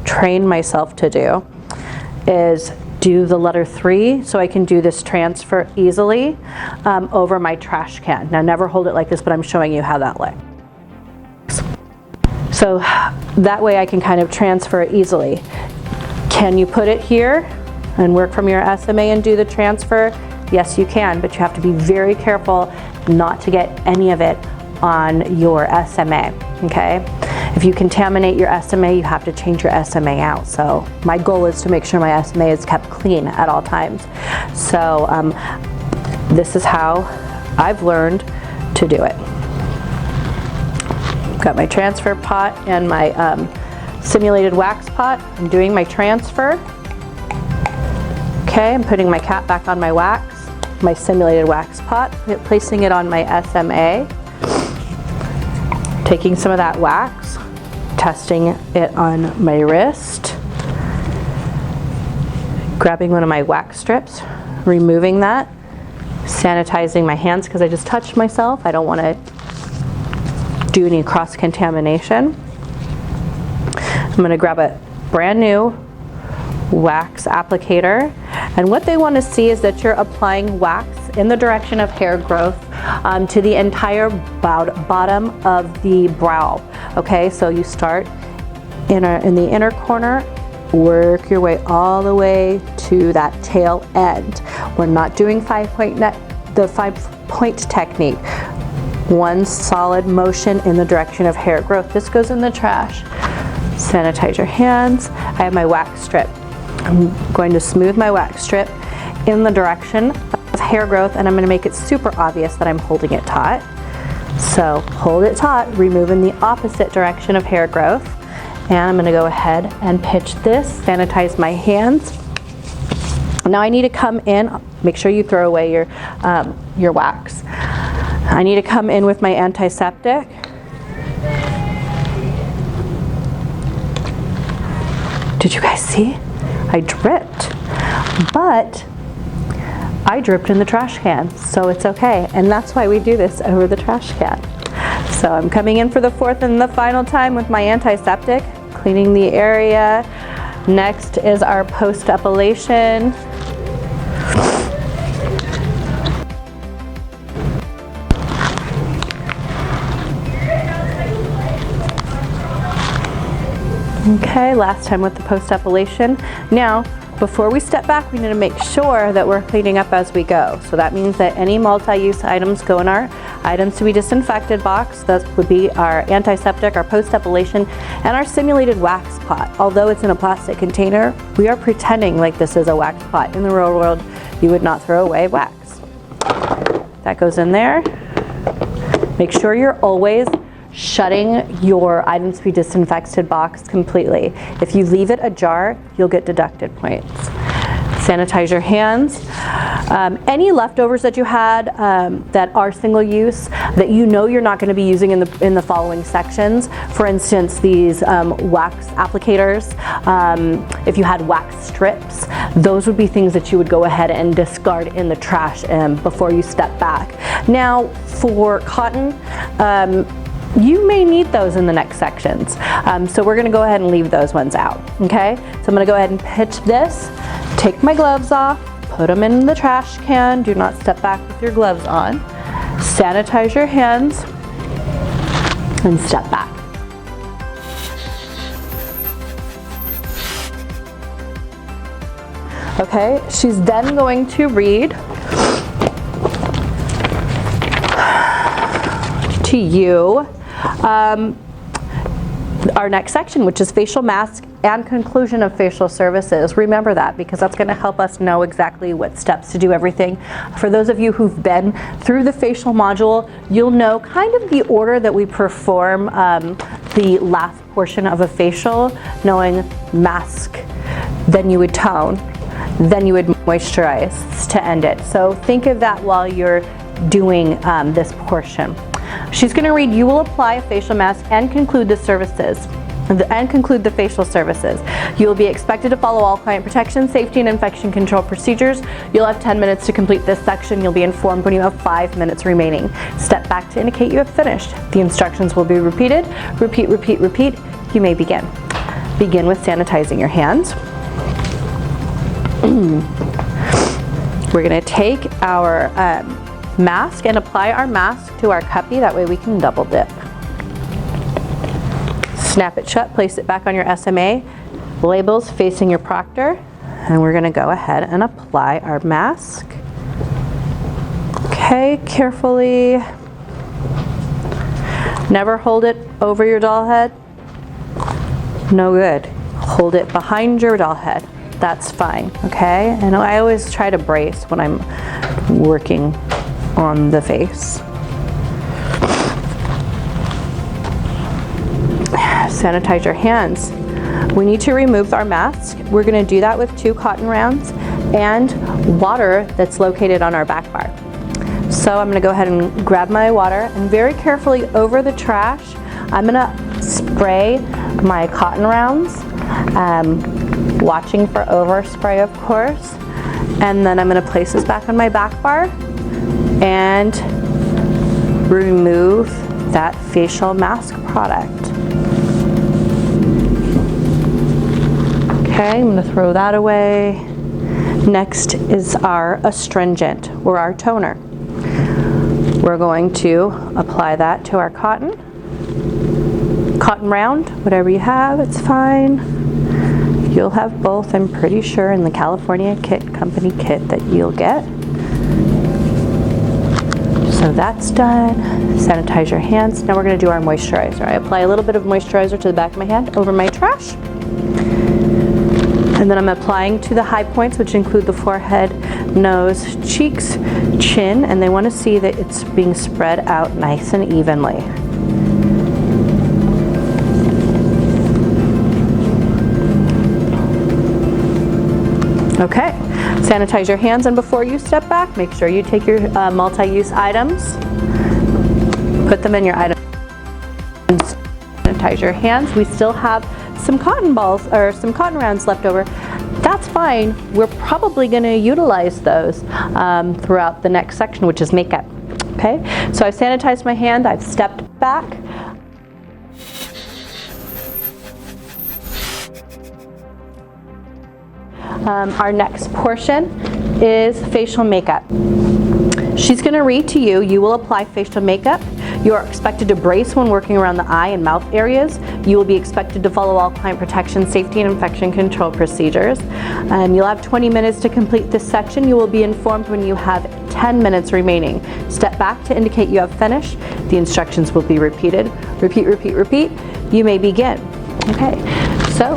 trained myself to do is do the letter 3 so I can do this transfer easily over my trash can. Now never hold it like this, but I'm showing you how that looks. So that way I can kind of transfer it easily. Can you put it here and work from your SMA and do the transfer? Yes, you can, but you have to be very careful not to get any of it on your SMA, okay? If you contaminate your SMA, you have to change your SMA out. So my goal is to make sure my SMA is kept clean at all times. So This is how I've learned to do it. Got my transfer pot and my simulated wax pot. I'm doing my transfer. Okay, I'm putting my cap back on my wax, my simulated wax pot, placing it on my SMA, taking some of that wax, testing it on my wrist, grabbing one of my wax strips, removing that, sanitizing my hands because I just touched myself. I don't want to do any cross-contamination. I'm going to grab a brand new wax applicator, and what they want to see is that you're applying wax in the direction of hair growth to the entire bottom of the brow. Okay, so you start in the inner corner, work your way all the way to that tail end. We're not doing the 5-point technique. One solid motion in the direction of hair growth. This goes in the trash. Sanitize your hands. I have my wax strip. I'm going to smooth my wax strip in the direction of hair growth, and I'm going to make it super obvious that I'm holding it taut. So hold it taut, remove in the opposite direction of hair growth. And I'm going to go ahead and pitch this, sanitize my hands. Now I need to come in, make sure you throw away your wax. I need to come in with my antiseptic. Did you guys see? I dripped, but I dripped in the trash can, so it's okay. And that's why we do this over the trash can. So I'm coming in for the fourth and the final time with my antiseptic, cleaning the area. Next is our post-epilation. Okay, last time with the post-epilation. Now, before we step back, we need to make sure that we're cleaning up as we go. So that means that any multi-use items go in our items to be disinfected box. That would be our antiseptic, our post-epilation, and our simulated wax pot. Although it's in a plastic container, we are pretending like this is a wax pot. In the real world, you would not throw away wax. That goes in there. Make sure you're always shutting your items to be disinfected box completely. If you leave it ajar, you'll get deducted points. Sanitize your hands. Any leftovers that you had that are single use that you know you're not going to be using in the following sections. For instance, these wax applicators. If you had wax strips, those would be things that you would go ahead and discard in the trash before you step back. Now, for cotton, you may need those in the next sections. So we're gonna go ahead and leave those ones out, okay? So I'm gonna go ahead and pitch this, take my gloves off, put them in the trash can. Do not step back with your gloves on. Sanitize your hands and step back. Okay, she's then going to read to you our next section, which is facial mask and conclusion of facial services. Remember that, because that's going to help us know exactly what steps to do everything. For those of you who've been through the facial module, you'll know kind of the order that we perform the last portion of a facial, knowing mask, then you would tone, then you would moisturize to end it. So think of that while you're doing this portion. She's going to read, you will apply a facial mask and conclude the services. And conclude the facial services. You will be expected to follow all client protection, safety, and infection control procedures. You'll have 10 minutes to complete this section. You'll be informed when you have 5 minutes remaining. Step back to indicate you have finished. The instructions will be repeated. Repeat, repeat, repeat. You may begin. Begin with sanitizing your hands. We're going to take our mask and apply our mask to our cuppy. That way we can double dip. Snap it shut, place it back on your SMA, labels facing your proctor, and we're going to go ahead and apply our mask. Okay, carefully. Never hold it over your doll head. No good. Hold it behind your doll head. That's fine, okay? And I always try to brace when I'm working on the face. Sanitize your hands. We need to remove our mask. We're going to do that with 2 cotton rounds and water that's located on our back bar. So I'm going to go ahead and grab my water and very carefully over the trash, I'm going to spray my cotton rounds, watching for overspray of course, and then I'm going to place this back on my back bar and remove that facial mask product. Okay, I'm going to throw that away. Next is our astringent or our toner. We're going to apply that to our cotton round, whatever you have, it's fine. You'll have both, I'm pretty sure, in the California company kit that you'll get. So that's done. Sanitize your hands. Now we're going to do our moisturizer. I apply a little bit of moisturizer to the back of my hand over my trash. And then I'm applying to the high points, which include the forehead, nose, cheeks, chin, and they want to see that it's being spread out nice and evenly. Okay, sanitize your hands, and before you step back, make sure you take your multi-use items, put them in your items, sanitize your hands. We still have some cotton balls or some cotton rounds left over. That's fine. We're probably going to utilize those throughout the next section, which is makeup. Okay, so I've sanitized my hand, I've stepped back. Our next portion is facial makeup. She's going to read to you. You will apply facial makeup. You are expected to brace when working around the eye and mouth areas. You will be expected to follow all client protection, safety, and infection control procedures. You'll have 20 minutes to complete this section. You will be informed when you have 10 minutes remaining. Step back to indicate you have finished. The instructions will be repeated. Repeat, repeat, repeat. You may begin. Okay, so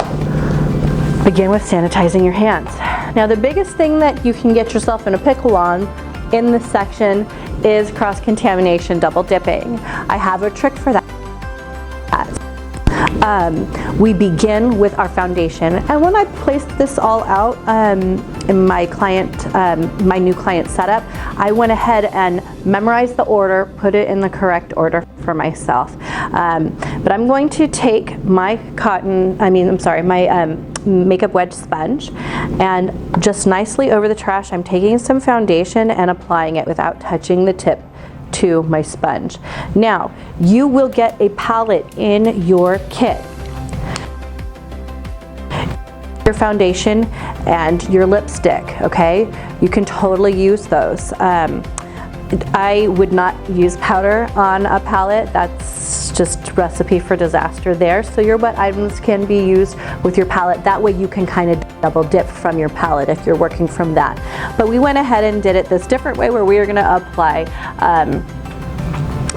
begin with sanitizing your hands. Now the biggest thing that you can get yourself in a pickle on in this section is cross-contamination, double dipping. I have a trick for that. We begin with our foundation, and when I placed this all out in my new client setup, I went ahead and memorized the order, put it in the correct order for myself. But I'm going to take my my makeup wedge sponge, and just nicely over the trash, I'm taking some foundation and applying it without touching the tip to my sponge. Now, you will get a palette in your kit. Your foundation and your lipstick, okay? You can totally use those. I would not use powder on a palette. That's just recipe for disaster there. So your wet items can be used with your palette. That way you can kind of double dip from your palette if you're working from that. But we went ahead and did it this different way, where we are going to apply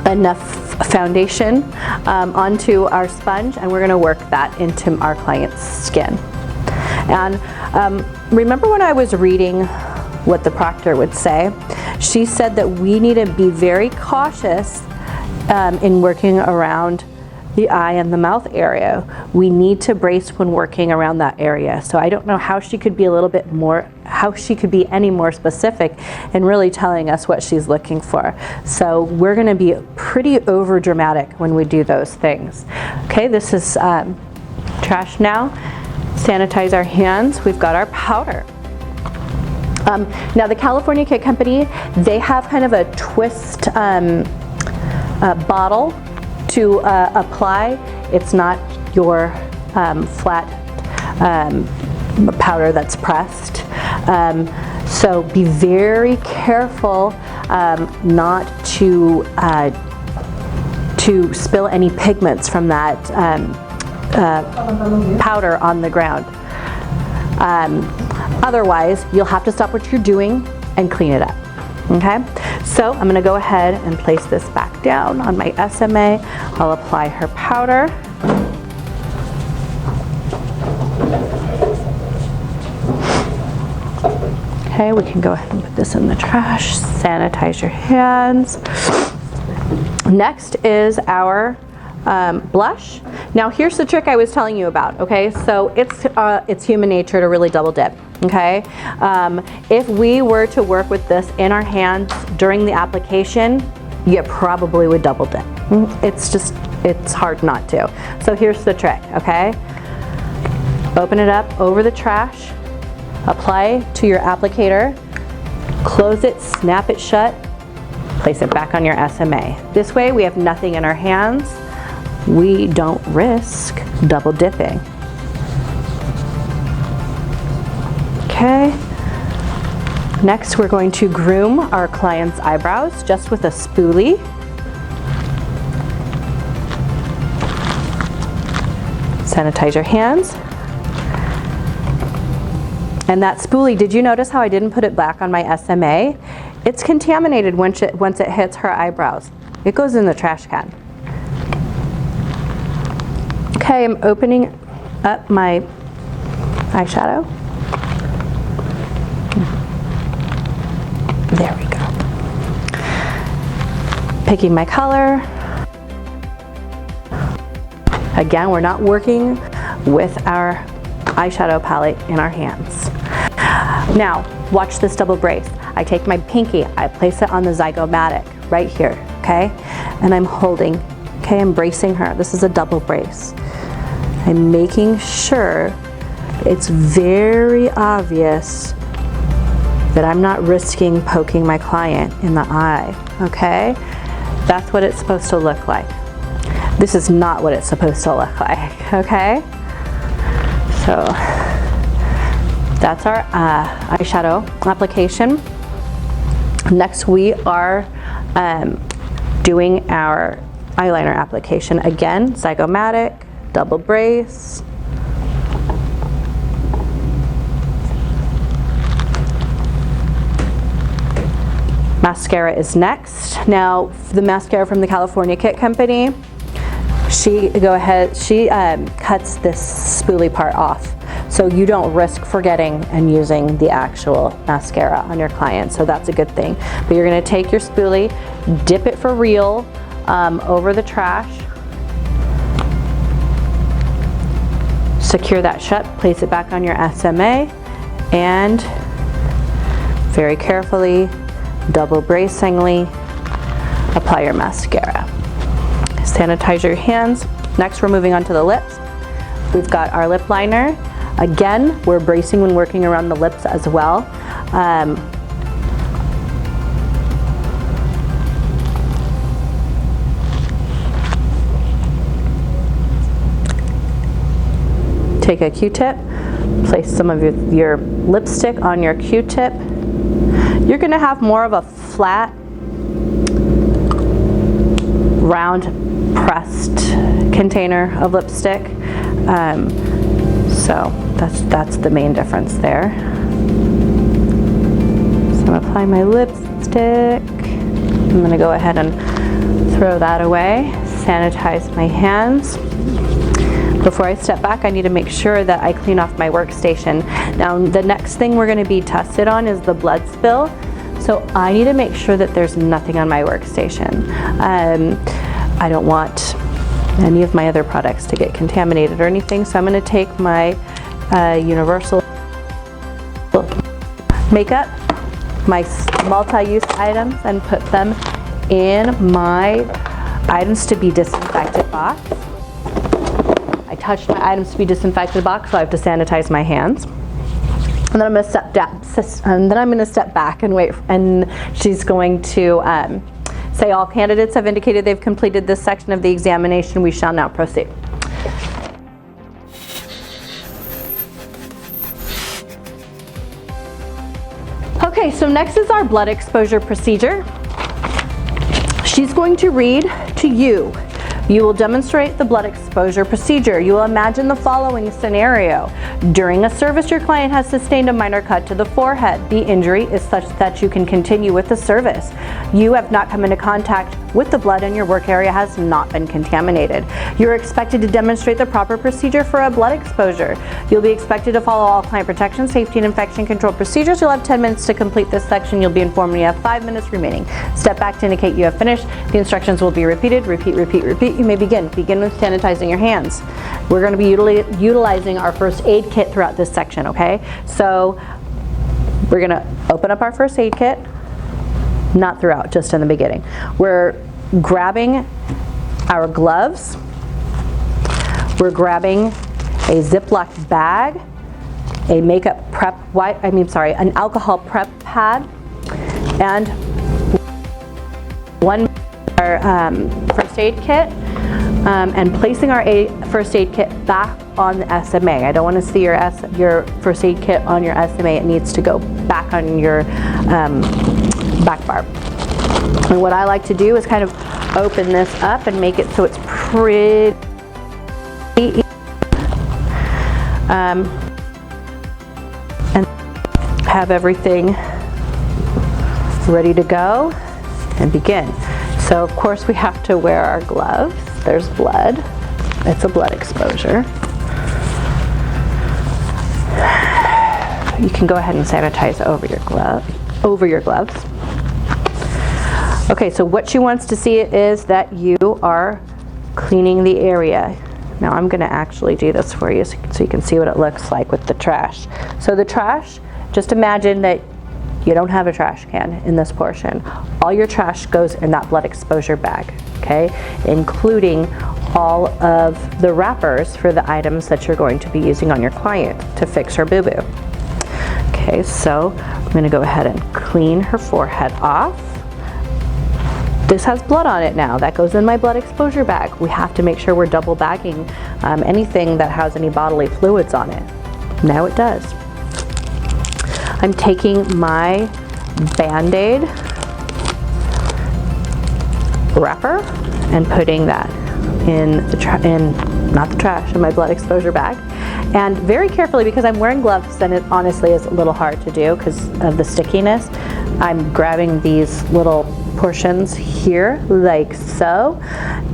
enough foundation onto our sponge, and we're going to work that into our client's skin. And remember when I was reading what the proctor would say? She said that we need to be very cautious in working around the eye and the mouth area. We need to brace when working around that area. So I don't know how she could be any more specific in really telling us what she's looking for. So we're going to be pretty over dramatic when we do those things. Okay, this is trash now. Sanitize our hands. We've got our powder. Now the California Kit Company, they have kind of a twist bottle to apply. It's not your flat powder that's pressed. So be very careful not to spill any pigments from that powder on the ground. Otherwise, you'll have to stop what you're doing and clean it up. Okay, so I'm going to go ahead and place this back down on my SMA. I'll apply her powder. Okay, we can go ahead and put this in the trash. Sanitize your hands. Next is our blush. Now here's the trick I was telling you about, okay? So it's human nature to really double dip, okay? If we were to work with this in our hands during the application, you probably would double dip. It's hard not to. So here's the trick, okay? Open it up over the trash, apply to your applicator, close it, snap it shut, place it back on your SMA. This way we have nothing in our hands. We don't risk double dipping. Okay. Next, we're going to groom our client's eyebrows just with a spoolie. Sanitize your hands. And that spoolie, did you notice how I didn't put it back on my SMA? It's contaminated once it hits her eyebrows. It goes in the trash can. Okay, I'm opening up my eyeshadow. There we go. Picking my color. Again, we're not working with our eyeshadow palette in our hands. Now, watch this double brace. I take my pinky, I place it on the zygomatic right here, okay? And I'm holding, okay, I'm bracing her. This is a double brace. I'm making sure it's very obvious that I'm not risking poking my client in the eye, okay? That's what it's supposed to look like. This is not what it's supposed to look like, okay? So that's our eyeshadow application. Next we are doing our eyeliner application. Again, zygomatic, double brace. Mascara is next. Now, the mascara from the California Kit Company, she cuts this spoolie part off. So you don't risk forgetting and using the actual mascara on your client. So that's a good thing. But you're gonna take your spoolie, dip it for real over the trash, secure that shut, place it back on your SMA, and very carefully, double bracingly, apply your mascara. Sanitize your hands. Next, we're moving on to the lips. We've got our lip liner. Again, we're bracing when working around the lips as well. Take a Q-tip, place some of your lipstick on your Q-tip. You're gonna have more of a flat, round, pressed container of lipstick. So that's the main difference there. So I'm gonna apply my lipstick. I'm gonna go ahead and throw that away, sanitize my hands. Before I step back, I need to make sure that I clean off my workstation. Now, the next thing we're gonna be tested on is the blood spill. So I need to make sure that there's nothing on my workstation. I don't want any of my other products to get contaminated or anything, so I'm gonna take my Universal makeup, my multi-use items, and put them in my items to be disinfected box. I touched my items to be disinfected box, so I have to sanitize my hands. And then I'm going to step back and wait, and she's going to say all candidates have indicated they've completed this section of the examination. We shall now proceed. Okay, so next is our blood exposure procedure. She's going to read to you You will demonstrate the blood exposure procedure. You will imagine the following scenario. During a service, your client has sustained a minor cut to the forehead. The injury is such that you can continue with the service. You have not come into contact with the blood and your work area has not been contaminated. You're expected to demonstrate the proper procedure for a blood exposure. You'll be expected to follow all client protection, safety, and infection control procedures. You'll have 10 minutes to complete this section. You'll be informed when you have 5 minutes remaining. Step back to indicate you have finished. The instructions will be repeated. Repeat, repeat, repeat. You may begin. Begin with sanitizing your hands. We're going to be utilizing our first aid kit throughout this section, okay? So we're going to open up our first aid kit. Not throughout, just in the beginning. We're grabbing our gloves. We're grabbing a Ziploc bag, a makeup prep wipe, an alcohol prep pad, and one first aid kit, and placing our first aid kit back on the SMA. I don't want to see your first aid kit on your SMA. It needs to go back on your back bar. And what I like to do is kind of open this up and make it so it's pretty easy. And have everything ready to go and begin. So of course we have to wear our gloves. There's blood. It's a blood exposure. You can go ahead and sanitize over your gloves. Okay, so what she wants to see is that you are cleaning the area. Now I'm going to actually do this for you so you can see what it looks like with the trash. So the trash, just imagine that you don't have a trash can in this portion. All your trash goes in that blood exposure bag, okay? Including all of the wrappers for the items that you're going to be using on your client to fix her boo-boo. Okay, so I'm going to go ahead and clean her forehead off. This has blood on it now. That goes in my blood exposure bag. We have to make sure we're double bagging anything that has any bodily fluids on it. Now it does. I'm taking my Band-Aid wrapper and putting that in my blood exposure bag. And very carefully, because I'm wearing gloves and it honestly is a little hard to do because of the stickiness, I'm grabbing these little portions here like so,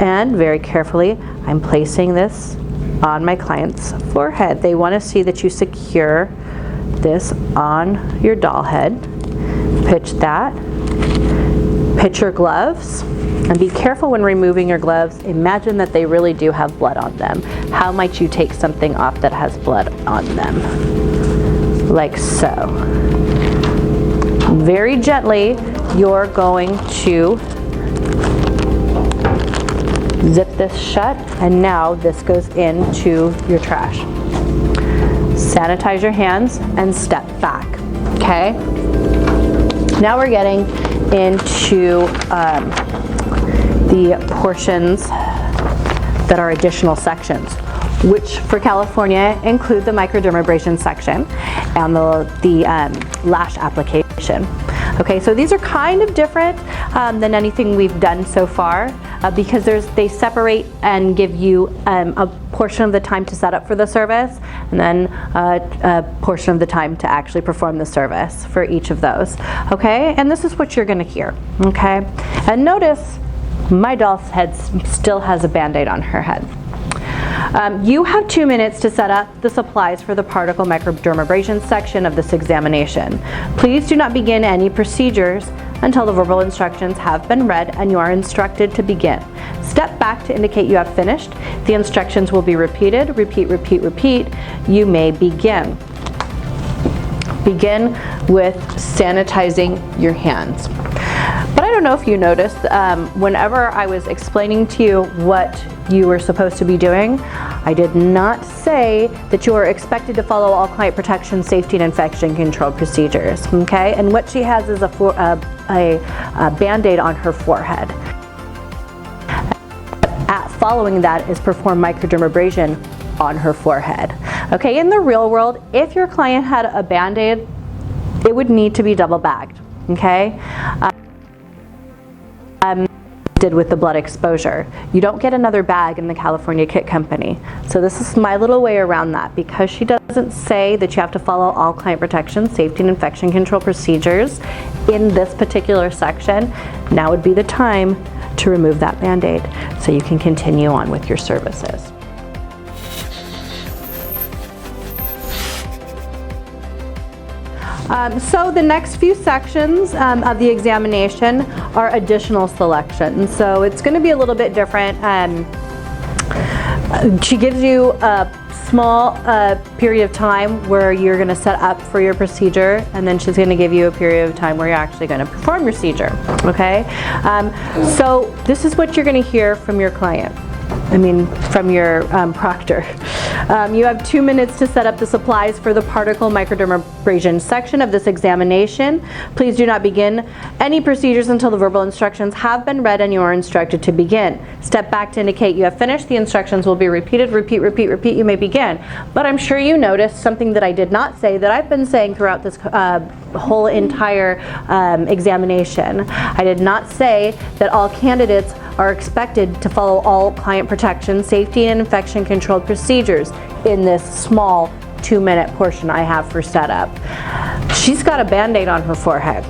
and very carefully I'm placing this on my client's forehead. They want to see that you secure this on your doll head. Pitch that. Pitch your gloves. And be careful when removing your gloves. Imagine that they really do have blood on them. How might you take something off that has blood on them? Like so. Very gently, you're going to zip this shut, and now this goes into your trash. Sanitize your hands and step back, okay? Now we're getting into the portions that are additional sections, which for California include the microdermabrasion section and the lash application. Okay, so these are kind of different than anything we've done so far because they separate and give you a portion of the time to set up for the service and then a portion of the time to actually perform the service for each of those. Okay, and this is what you're going to hear. Okay, and notice my doll's head still has a Band-Aid on her head. You have 2 minutes to set up the supplies for the particle microdermabrasion section of this examination. Please do not begin any procedures until the verbal instructions have been read and you are instructed to begin. Step back to indicate you have finished. The instructions will be repeated. Repeat, repeat, repeat. You may begin. Begin with sanitizing your hands. But I don't know if you noticed, whenever I was explaining to you what you were supposed to be doing, I did not say that you are expected to follow all client protection, safety, and infection control procedures, okay? And what she has is a Band-Aid on her forehead. Following that is perform microdermabrasion on her forehead. Okay, in the real world, if your client had a Band-Aid, it would need to be double bagged, okay? did with the blood exposure. You don't get another bag in the California Kit Company. So this is my little way around that. Because she doesn't say that you have to follow all client protection, safety, and infection control procedures in this particular section, now would be the time to remove that Band-Aid so you can continue on with your services. So the next few sections of the examination are additional selections. So it's going to be a little bit different. She gives you a small period of time where you're going to set up for your procedure, and then she's going to give you a period of time where you're actually going to perform your procedure. Okay? So this is what you're going to hear from your client. From your proctor. You have 2 minutes to set up the supplies for the particle microdermabrasion section of this examination. Please do not begin any procedures until the verbal instructions have been read and you are instructed to begin. Step back to indicate you have finished. The instructions will be repeated. Repeat, repeat, repeat. You may begin. But I'm sure you noticed something that I did not say that I've been saying throughout this whole entire examination. I did not say that all candidates are expected to follow all client protection, safety, and infection controlled procedures in this small 2-minute portion I have for setup. She's got a Band-Aid on her forehead.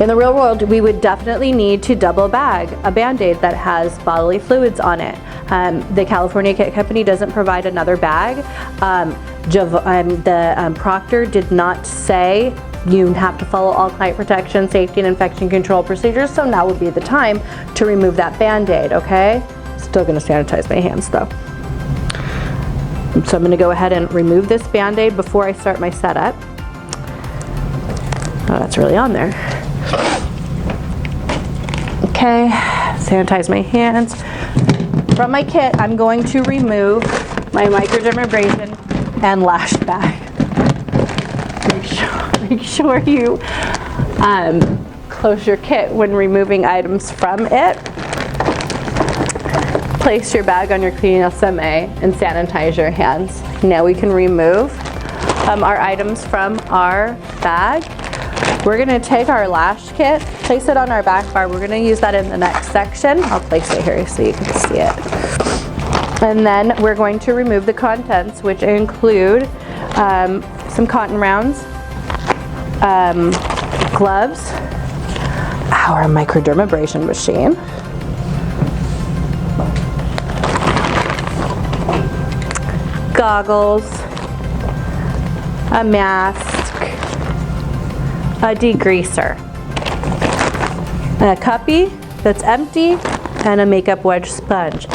In the real world, we would definitely need to double bag a Band-Aid that has bodily fluids on it. The California Kit Company doesn't provide another bag. The proctor did not say you have to follow all client protection, safety, and infection control procedures, so now would be the time to remove that Band-Aid, okay? Still gonna sanitize my hands though. So I'm gonna go ahead and remove this Band-Aid before I start my setup. Oh, that's really on there. Okay, sanitize my hands. From my kit, I'm going to remove my microdermabrasion and lash bag. Make sure you close your kit when removing items from it. Place your bag on your cleaning SMA and sanitize your hands. Now we can remove our items from our bag. We're going to take our lash kit, place it on our back bar. We're going to use that in the next section. I'll place it here so you can see it. And then we're going to remove the contents, which include some cotton rounds, gloves, our microdermabrasion machine, goggles, a mask, a degreaser, a cuppy that's empty, and a makeup wedge sponge.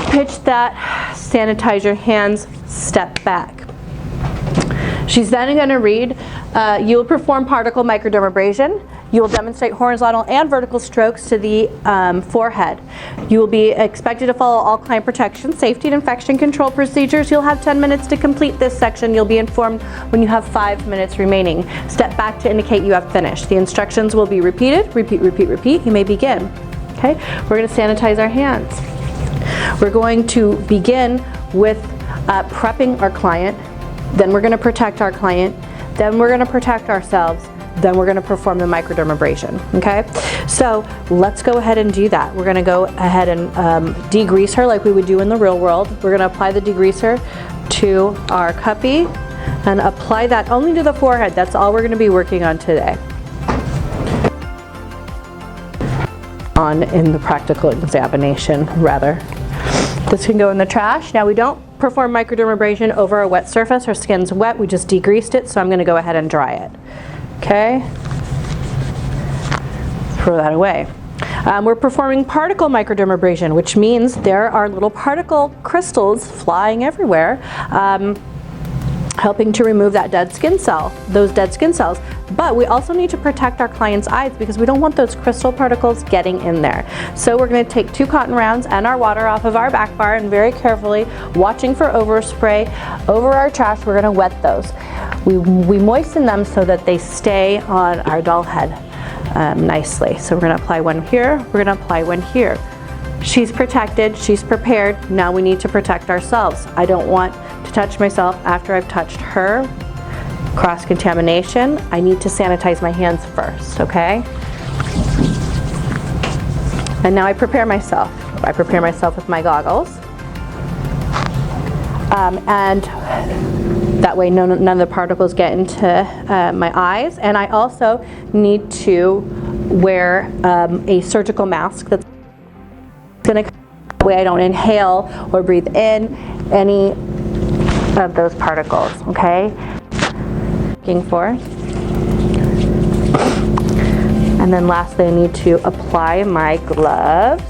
Pitch that, sanitize your hands, step back. She's then going to read, you will perform particle microdermabrasion. You will demonstrate horizontal and vertical strokes to the forehead. You will be expected to follow all client protection, safety, and infection control procedures. You'll have 10 minutes to complete this section. You'll be informed when you have 5 minutes remaining. Step back to indicate you have finished. The instructions will be repeated. Repeat, repeat, repeat. You may begin. Okay, we're going to sanitize our hands. We're going to begin with prepping our client. Then we're going to protect our client. Then we're going to protect ourselves. Then we're going to perform the microdermabrasion, okay? So let's go ahead and do that. We're going to go ahead and degrease her like we would do in the real world. We're going to apply the degreaser to our cuppy and apply that only to the forehead. That's all we're going to be working on today. In the practical examination, rather. This can go in the trash. Now we don't perform microdermabrasion over a wet surface. Our skin's wet, we just degreased it, so I'm going to go ahead and dry it. Okay? Throw that away. We're performing particle microdermabrasion, which means there are little particle crystals flying everywhere, helping to remove that dead skin cell, those dead skin cells. But we also need to protect our client's eyes because we don't want those crystal particles getting in there. So we're going to take 2 cotton rounds and our water off of our back bar, and very carefully, watching for overspray over our trash, we're going to wet those. We moisten them so that they stay on our doll head nicely. So we're going to apply one here, we're going to apply one here. She's protected, she's prepared, now we need to protect ourselves. I don't want to touch myself after I've touched her. Cross-contamination, I need to sanitize my hands first, okay? And now I prepare myself. I prepare myself with my goggles. And that way none of the particles get into my eyes. And I also need to wear a surgical mask that's going to, that way I don't inhale or breathe in any of those particles, okay? Looking for. And then lastly, I need to apply my gloves.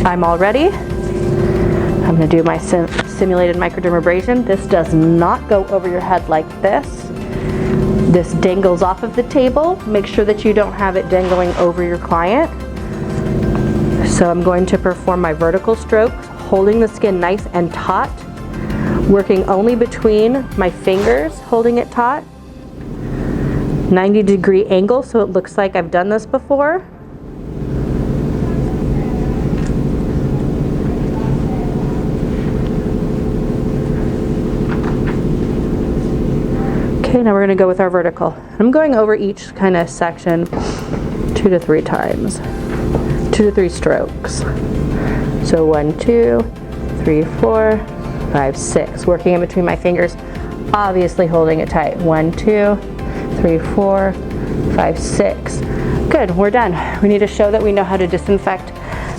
I'm all ready. I'm going to do my simulated microdermabrasion. This does not go over your head like this. This dangles off of the table. Make sure that you don't have it dangling over your client. So I'm going to perform my vertical strokes, holding the skin nice and taut, working only between my fingers, holding it taut. 90-degree angle so it looks like I've done this before. Okay, now we're going to go with our vertical. I'm going over each kind of section 2 to 3 times. 2 to 3 strokes. So 1, 2, 3, 4, 5, 6. Working in between my fingers, obviously holding it tight. 1, 2, 3, 4, 5, 6. Good, we're done. We need to show that we know how to disinfect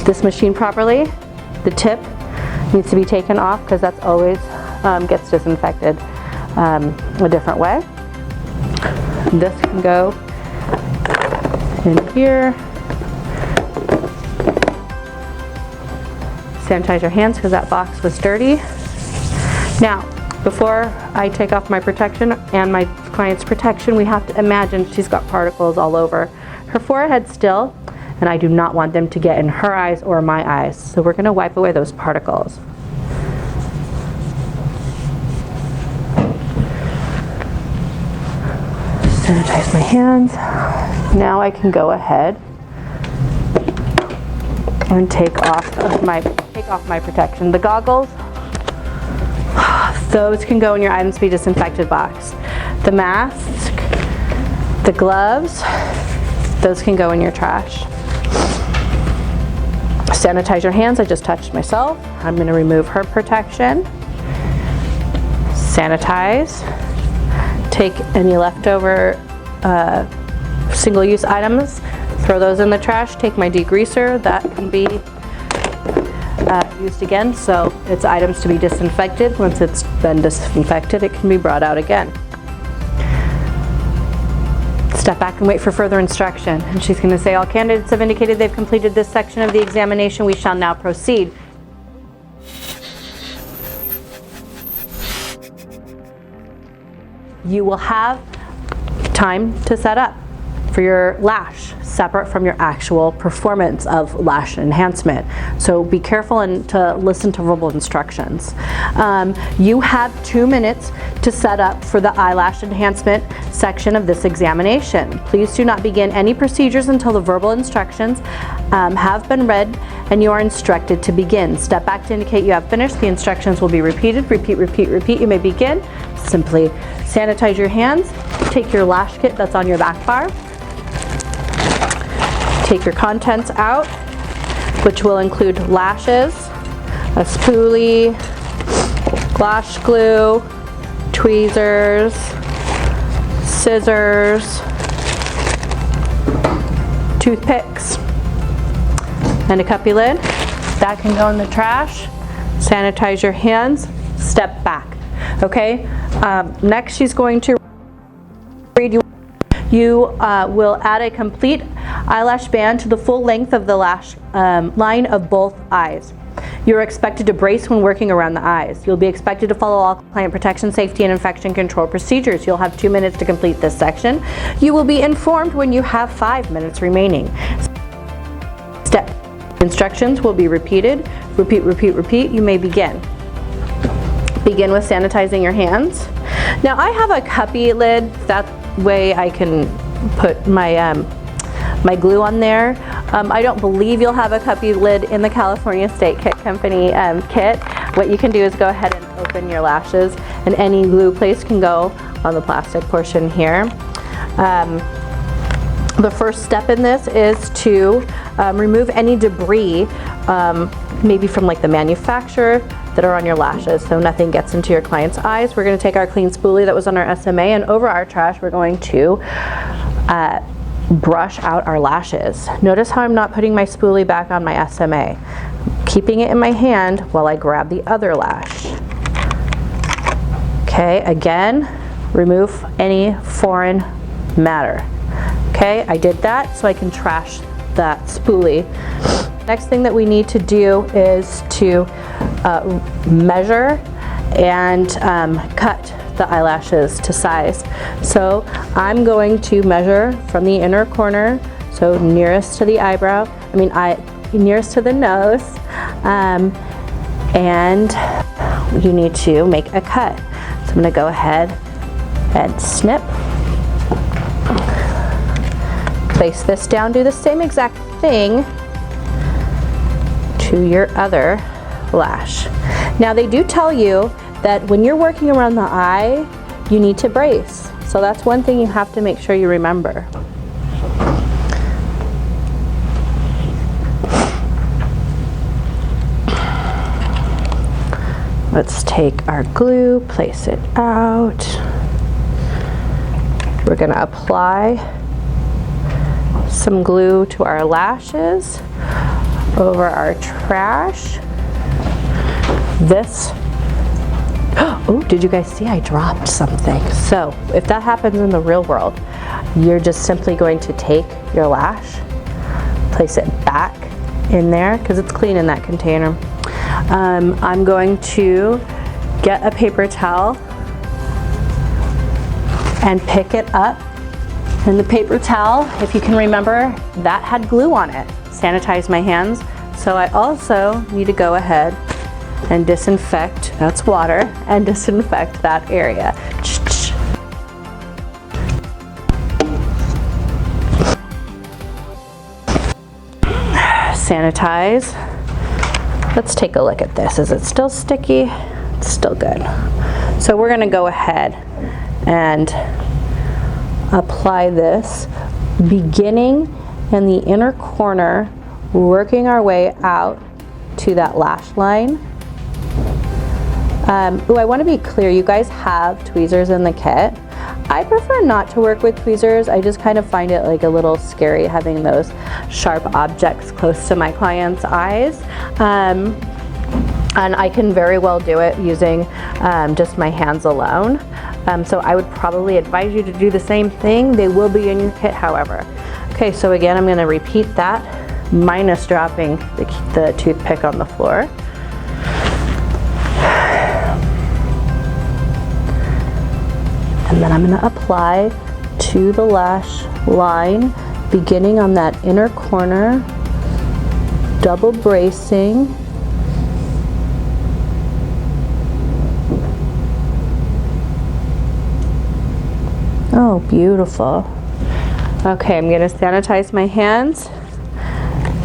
this machine properly. The tip needs to be taken off because that's always gets disinfected a different way. This can go in here. Sanitize your hands because that box was dirty. Now, before I take off my protection and my client's protection, we have to imagine she's got particles all over her forehead still, and I do not want them to get in her eyes or my eyes. So we're going to wipe away those particles. Sanitize my hands. Now I can go ahead and take off my protection. The goggles, those can go in your items to be disinfected box. The mask, the gloves, those can go in your trash. Sanitize your hands. I just touched myself. I'm going to remove her protection. Sanitize. Take any leftover single-use items, throw those in the trash. Take my degreaser, that can be used again, so it's items to be disinfected. Once it's been disinfected, it can be brought out again. Step back and wait for further instruction. And she's going to say, all candidates have indicated they've completed this section of the examination. We shall now proceed. You will have time to set up for your lash, separate from your actual performance of lash enhancement. So be careful and to listen to verbal instructions. You have 2 minutes to set up for the eyelash enhancement section of this examination. Please do not begin any procedures until the verbal instructions have been read and you are instructed to begin. Step back to indicate you have finished. The instructions will be repeated. Repeat, repeat, repeat. You may begin. Simply sanitize your hands. Take your lash kit that's on your back bar. Take your contents out, which will include lashes, a spoolie, lash glue, tweezers, scissors, toothpicks, and a cuppy lid. That can go in the trash. Sanitize your hands. Step back. Okay? Next, she's going to read you. You will add a complete eyelash band to the full length of the lash line of both eyes. You're expected to brace when working around the eyes. You'll be expected to follow all client protection, safety, and infection control procedures. You'll have 2 minutes to complete this section. You will be informed when you have 5 minutes remaining. Step instructions will be repeated. Repeat, repeat, repeat. You may begin. Begin with sanitizing your hands. Now I have a cuppy lid. That way I can put my my glue on there. I don't believe you'll have a cuppy lid in the California State Kit Company kit. What you can do is go ahead and open your lashes, and any glue placed can go on the plastic portion here. The first step in this is to remove any debris, maybe from like the manufacturer, that are on your lashes, so nothing gets into your client's eyes. We're going to take our clean spoolie that was on our SMA, and over our trash we're going to brush out our lashes. Notice how I'm not putting my spoolie back on my SMA. Keeping it in my hand while I grab the other lash. Okay, again, remove any foreign matter. Okay, I did that so I can trash that spoolie. Next thing that we need to do is to measure and cut the eyelashes to size. So I'm going to measure from the inner corner, so nearest to the eyebrow, nearest to the nose, and you need to make a cut. So I'm going to go ahead and snip. Place this down, do the same exact thing to your other lash. Now they do tell you that when you're working around the eye, you need to brace. So that's one thing you have to make sure you remember. Let's take our glue, place it out. We're going to apply some glue to our lashes over our trash. This, oh, did you guys see I dropped something? So if that happens in the real world, you're just simply going to take your lash, place it back in there because it's clean in that container. I'm going to get a paper towel and pick it up. And the paper towel, if you can remember, that had glue on it. Sanitize my hands. So I also need to go ahead and disinfect, that's water, and disinfect that area. Sanitize. Let's take a look at this. Is it still sticky? It's still good. So we're gonna go ahead and apply this, beginning in the inner corner, working our way out to that lash line. I want to be clear, you guys have tweezers in the kit. I prefer not to work with tweezers. I just kind of find it like a little scary having those sharp objects close to my client's eyes. And I can very well do it using just my hands alone. So I would probably advise you to do the same thing. They will be in your kit, however. Okay, so again, I'm going to repeat that, minus dropping the toothpick on the floor. And then I'm going to apply to the lash line, beginning on that inner corner, double bracing. Oh, beautiful. Okay, I'm going to sanitize my hands,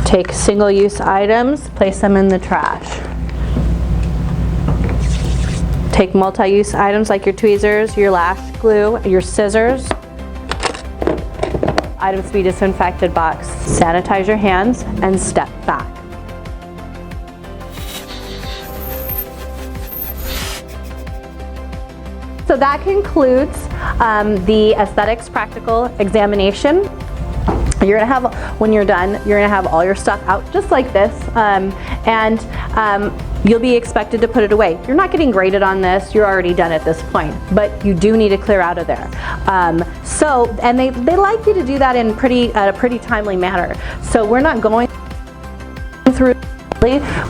take single-use items, place them in the trash. Take multi-use items like your tweezers, your lash glue, your scissors. Items to be disinfected box. Sanitize your hands and step back. So that concludes the aesthetics practical examination. You're gonna have, when you're done, you're gonna have all your stuff out just like this, and you'll be expected to put it away. You're not getting graded on this, you're already done at this point, but you do need to clear out of there. And they like you to do that in a pretty timely manner. So we're not going through,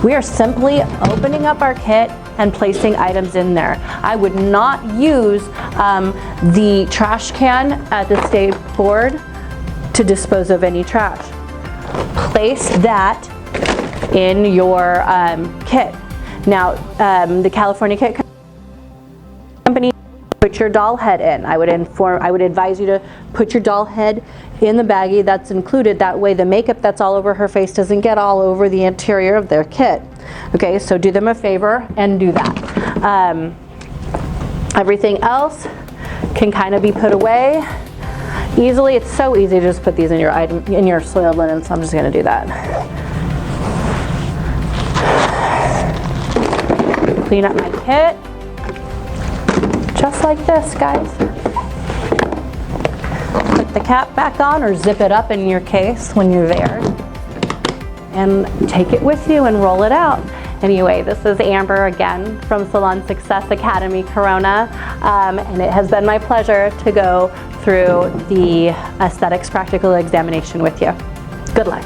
we are simply opening up our kit and placing items in there. I would not use the trash can at the state board to dispose of any trash. Place that in your kit. Now, the California Kit Company Put your doll head in. I would advise you to put your doll head in the baggie that's included. That way the makeup that's all over her face doesn't get all over the interior of their kit. Okay, so do them a favor and do that. Everything else can kind of be put away easily. It's so easy to just put these in your soiled linen, so I'm just going to do that. Clean up my kit. Just like this, guys. Put the cap back on or zip it up in your case when you're there. And take it with you and roll it out. Anyway, this is Amber again from Salon Success Academy, Corona. And it has been my pleasure to go through the aesthetics practical examination with you. Good luck.